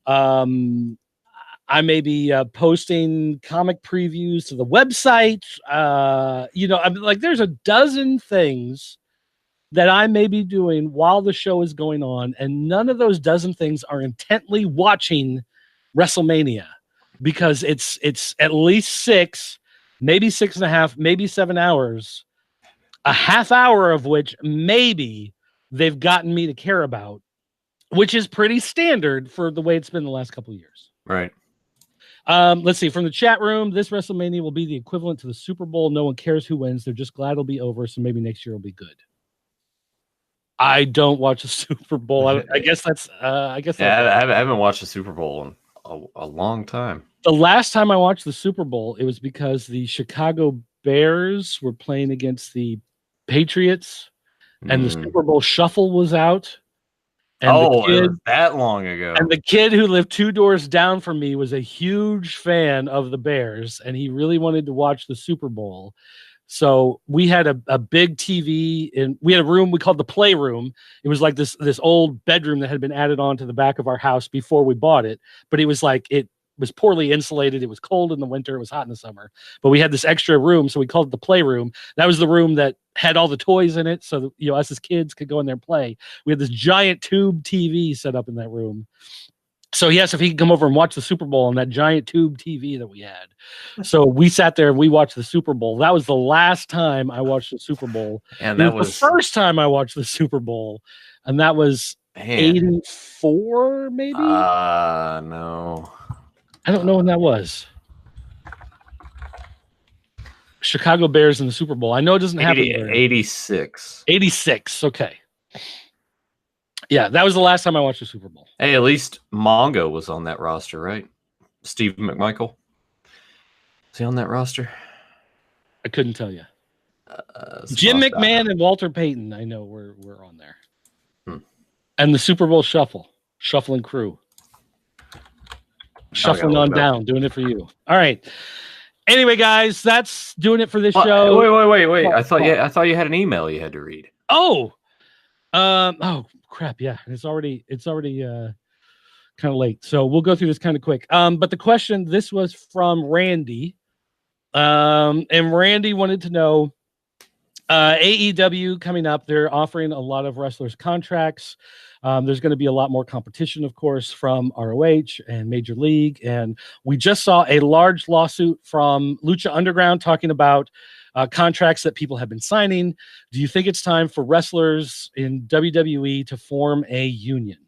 A: I may be posting comic previews to the website. I'm like, there's a dozen things that I may be doing while the show is going on, and none of those dozen things are intently watching WrestleMania, because it's at least 6, maybe 6.5, maybe 7 hours, a half hour of which maybe they've gotten me to care about, which is pretty standard for the way it's been the last couple of years.
C: Right.
A: Let's see, from the chat room, this WrestleMania will be the equivalent to the Super Bowl. No one cares who wins. They're just glad it'll be over, so maybe next year will be good. I don't watch the Super Bowl. I guess that's I
C: haven't watched the Super Bowl in a long time.
A: The last time I watched the Super Bowl, it was because the Chicago Bears were playing against the Patriots, and the Super Bowl shuffle was out. And
C: it was that long ago.
A: And the kid who lived 2 doors down from me was a huge fan of the Bears, and he really wanted to watch the Super Bowl. So we had a big TV, and we had a room we called the playroom. It was like this old bedroom that had been added on to the back of our house before we bought it. But it was poorly insulated. It was cold in the winter. It was hot in the summer. But we had this extra room, so we called it the playroom. That was the room that had all the toys in it, so that, us as kids could go in there and play. We had this giant tube TV set up in that room. So yes, if he could come over and watch the Super Bowl on that giant tube TV that we had. So we sat there and we watched the Super Bowl. That was the last time I watched the Super Bowl.
C: And that was
A: the first time I watched the Super Bowl. And that was 84, maybe?
C: No.
A: I don't know when that was. Chicago Bears in the Super Bowl. I know it doesn't happen.
C: 86.
A: 86, okay. Yeah, that was the last time I watched the Super Bowl.
C: Hey, at least Mongo was on that roster, right? Steve McMichael. Is he on that roster?
A: I couldn't tell you. Jim McMahon and Walter Payton, I know we're on there. And the Super Bowl shuffling crew. Shuffling on down, doing it for you. All right. Anyway, guys, that's doing it for this show.
C: Wait. I thought you had an email you had to read.
A: Oh crap, yeah. It's already kind of late. So we'll go through this kind of quick. But the question, this was from Randy. And Randy wanted to know AEW coming up, they're offering a lot of wrestlers contracts. There's going to be a lot more competition, of course, from ROH and Major League. And we just saw a large lawsuit from Lucha Underground talking about contracts that people have been signing. Do you think it's time for wrestlers in WWE to form a union?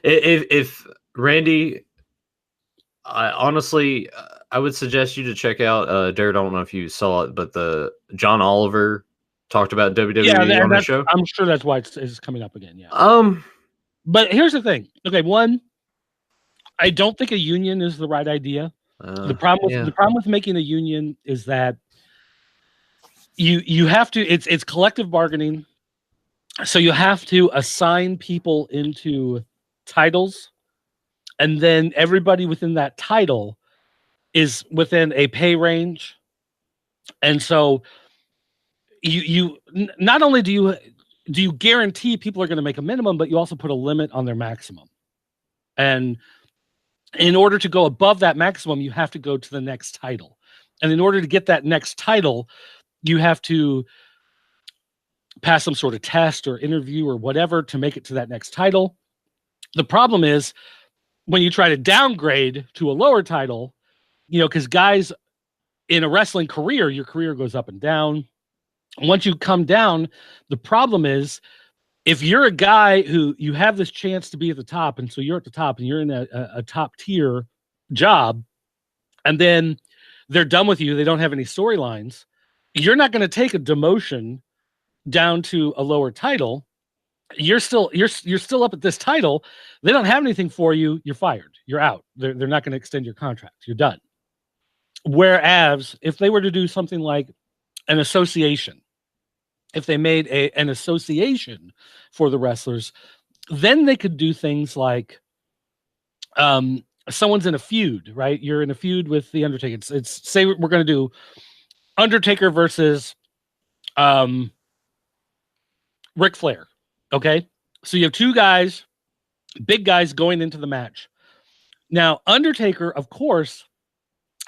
B: If Randy, honestly, I would suggest you to check out Jared. I don't know if you saw it, but the John Oliver talked about WWE on the show.
A: I'm sure that's why it's coming up again. Yeah. But here's the thing. Okay, one, I don't think a union is the right idea. The problem with making a union is that you have to. It's collective bargaining, so you have to assign people into titles, and then everybody within that title is within a pay range, and so you not only do you guarantee people are going to make a minimum, but you also put a limit on their maximum. And in order to go above that maximum, you have to go to the next title. And in order to get that next title, you have to pass some sort of test or interview or whatever to make it to that next title. The problem is when you try to downgrade to a lower title, because guys in a wrestling career, your career goes up and down. Once you come down, the problem is if you're a guy who you have this chance to be at the top, and so you're at the top and you're in a top tier job, and then they're done with you. They don't have any storylines. You're not going to take a demotion down to a lower title. You're still up at this title. They don't have anything for you. You're fired. You're out. They're not going to extend your contract. You're done. Whereas if they were to do something like an association, if they made an association for the wrestlers, then they could do things like someone's in a feud, right? You're in a feud with the Undertaker. It's say we're going to do Undertaker versus Ric Flair. Okay, so you have two guys, big guys, going into the match. Now, Undertaker, of course,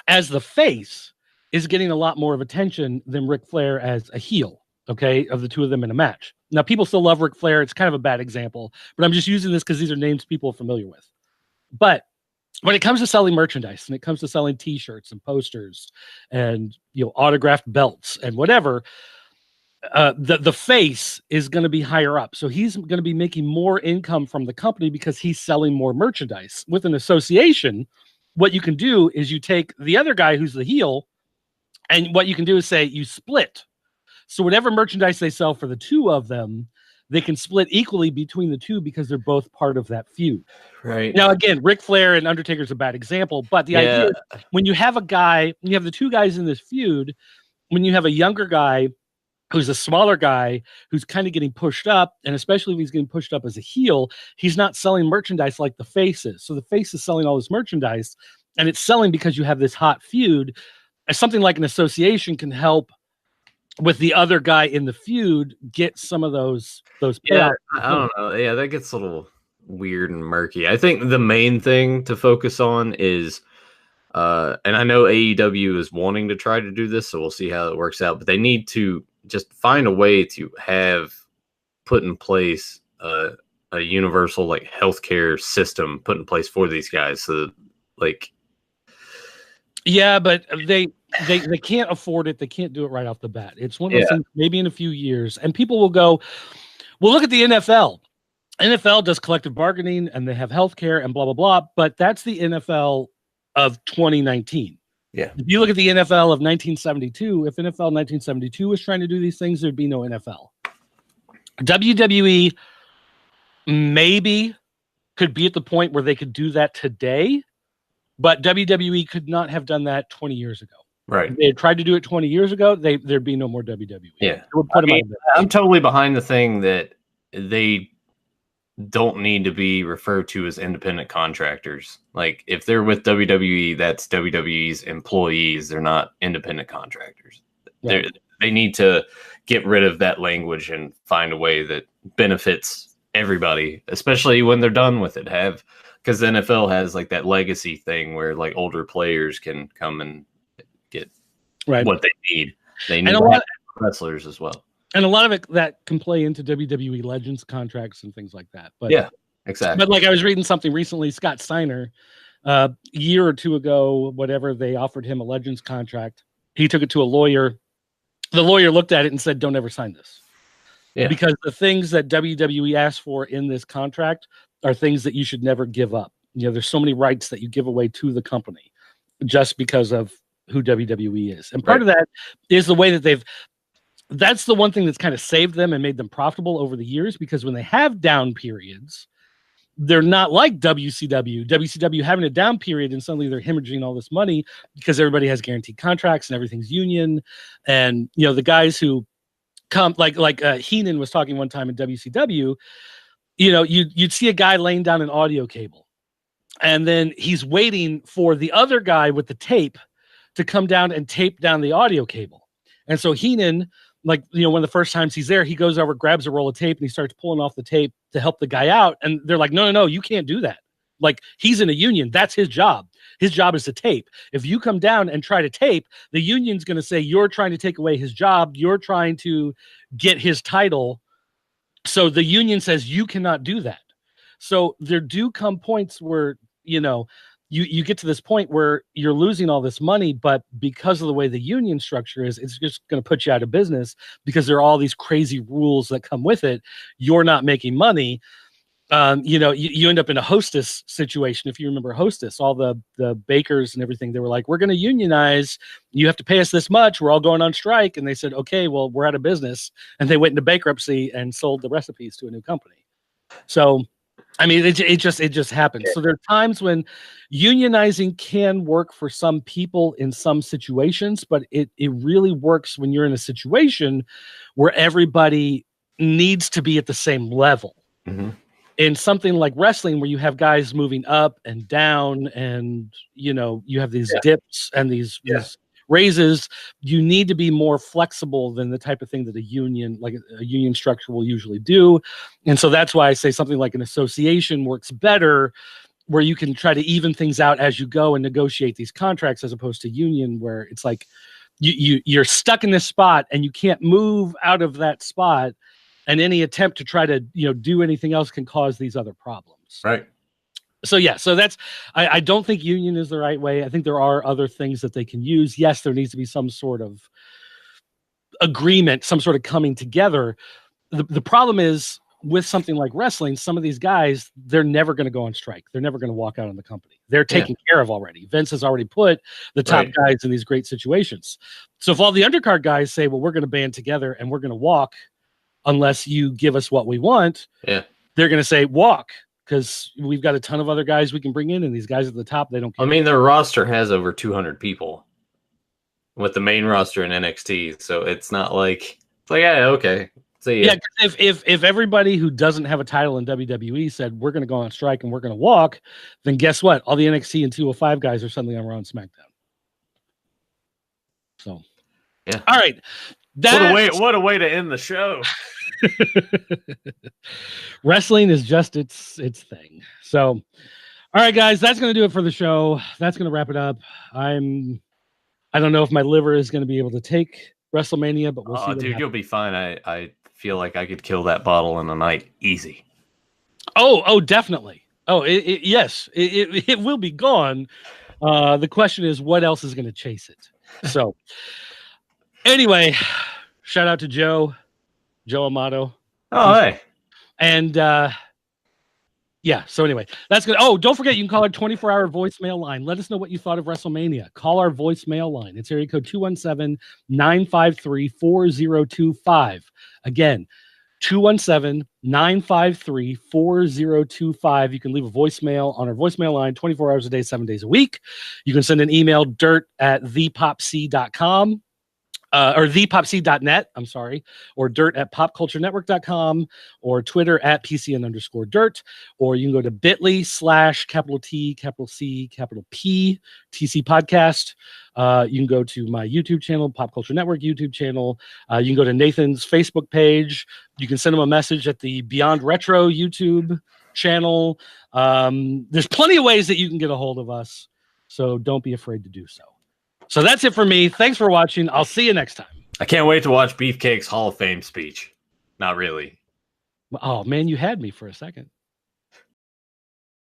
A: as the face, is getting a lot more of attention than Ric Flair as a heel, okay, of the two of them in a match. Now, people still love Ric Flair. It's kind of a bad example, but I'm just using this because these are names people are familiar with. But when it comes to selling merchandise and it comes to selling T-shirts and posters and autographed belts and whatever, the face is going to be higher up. So he's going to be making more income from the company because he's selling more merchandise. With an association, what you can do is you take the other guy who's the heel, and what you can do is say you split. So whatever merchandise they sell for the two of them, they can split equally between the two because they're both part of that feud.
C: Right.
A: Now, again, Ric Flair and Undertaker is a bad example, but the idea is when you have a guy, when you have the two guys in this feud, when you have a younger guy who's a smaller guy who's kind of getting pushed up, and especially if he's getting pushed up as a heel, he's not selling merchandise like the face is. So the face is selling all this merchandise, and it's selling because you have this hot feud. Something like an association can help with the other guy in the feud get some of those
B: I don't know. Yeah, that gets a little weird and murky. I think the main thing to focus on is and I know AEW is wanting to try to do this, so we'll see how it works out, but they need to just find a way to have put in place a universal like healthcare system put in place for these guys. So like,
A: yeah, but they can't afford it. They can't do it right off the bat. It's one of those things, maybe in a few years, and people will go, well, look at the NFL. NFL does collective bargaining and they have healthcare and blah, blah, blah. But that's the NFL of 2019.
C: Yeah.
A: If you look at the NFL of 1972, if NFL 1972 was trying to do these things, there'd be no NFL. WWE maybe could be at the point where they could do that today, but WWE could not have done that 20 years ago.
C: Right.
A: If they had tried to do it 20 years ago, there'd be no more WWE.
C: Yeah. I'm totally behind the thing that they don't need to be referred to as independent contractors. Like if they're with WWE, that's WWE's employees. They're not independent contractors. Yeah. They need to get rid of that language and find a way that benefits everybody, especially when they're done with it. Because the NFL has like that legacy thing where like older players can come and get what they need. They need wrestlers as well.
A: And a lot of it that can play into WWE Legends contracts and things like that. But
C: yeah, exactly.
A: But like I was reading something recently, Scott Steiner, a year or two ago, whatever, they offered him a Legends contract. He took it to a lawyer. The lawyer looked at it and said, don't ever sign this. Yeah. Because the things that WWE asked for in this contract are things that you should never give up. There's so many rights that you give away to the company just because of who WWE is. And part of that is the way that that's the one thing that's kind of saved them and made them profitable over the years, because when they have down periods, they're not like WCW. WCW having a down period and suddenly they're hemorrhaging all this money because everybody has guaranteed contracts and everything's union. And, the guys who come like Heenan was talking one time in WCW, you'd see a guy laying down an audio cable and then he's waiting for the other guy with the tape to come down and tape down the audio cable. And so Heenan, one of the first times he's there, he goes over, grabs a roll of tape, and he starts pulling off the tape to help the guy out. And they're like, no, you can't do that. Like, he's in a union. That's his job. His job is to tape. If you come down and try to tape, the union's going to say, you're trying to take away his job. You're trying to get his title. So the union says you cannot do that. So there do come points where, you get to this point where you're losing all this money, but because of the way the union structure is, it's just going to put you out of business because there are all these crazy rules that come with it. You're not making money. you end up in a hostess situation. If you remember hostess, all the bakers and everything, they were like, we're going to unionize. You have to pay us this much. We're all going on strike. And they said, okay, well, we're out of business. And they went into bankruptcy and sold the recipes to a new company. So, I mean, it just happens. So there are times when unionizing can work for some people in some situations, but it really works when you're in a situation where everybody needs to be at the same level.
C: Mm-hmm.
A: In something like wrestling, where you have guys moving up and down, and you have these dips and these raises, you need to be more flexible than the type of thing that a union structure will usually do. And so that's why I say something like an association works better, where you can try to even things out as you go and negotiate these contracts, as opposed to union, where it's like you're stuck in this spot and you can't move out of that spot. And any attempt to try to, do anything else can cause these other problems.
C: Right.
A: So that's, I don't think union is the right way. I think there are other things that they can use. Yes, there needs to be some sort of agreement, some sort of coming together. The problem is with something like wrestling, some of these guys, they're never going to go on strike. They're never going to walk out on the company. They're taken care of already. Vince has already put the top guys in these great situations. So if all the undercard guys say, well, we're going to band together and we're going to walk unless you give us what we want, they're going to say walk, because we've got a ton of other guys we can bring in, and these guys at the top, they don't care.
C: I mean, their roster has over 200 people with the main roster in NXT, so it's not like okay. So
A: if everybody who doesn't have a title in WWE said we're going to go on strike and we're going to walk, then guess what? All the NXT and 205 guys are suddenly on Raw and SmackDown. So, all right.
C: What a way to end the show.
A: Wrestling is just its thing. So, all right, guys, that's going to do it for the show. That's going to wrap it up. I don't know if my liver is going to be able to take WrestleMania, but we'll see.
C: Dude, you'll be fine. I feel like I could kill that bottle in a night easy.
A: Oh, definitely. Oh, yes, it will be gone. The question is, what else is going to chase it? So, anyway, shout out to Joe Amato.
C: Oh, hey.
A: And so anyway, that's good. Oh, don't forget, you can call our 24-hour voicemail line. Let us know what you thought of WrestleMania. Call our voicemail line. It's area code 217-953-4025. Again, 217-953-4025. You can leave a voicemail on our voicemail line 24 hours a day, 7 days a week. You can send an email, dirt@thepopc.com. Or thepopc.net, I'm sorry, or dirt@popculturenetwork.com, or Twitter @PCN_dirt, or you can go to bit.ly/T, TC podcast. You can go to my YouTube channel, Pop Culture Network YouTube channel. You can go to Nathan's Facebook page. You can send him a message at the Beyond Retro YouTube channel. There's plenty of ways that you can get a hold of us, so don't be afraid to do so. So that's it for me. Thanks for watching. I'll see you next time.
C: I can't wait to watch Beefcake's Hall of Fame speech. Not really.
A: Oh, man, you had me for a second.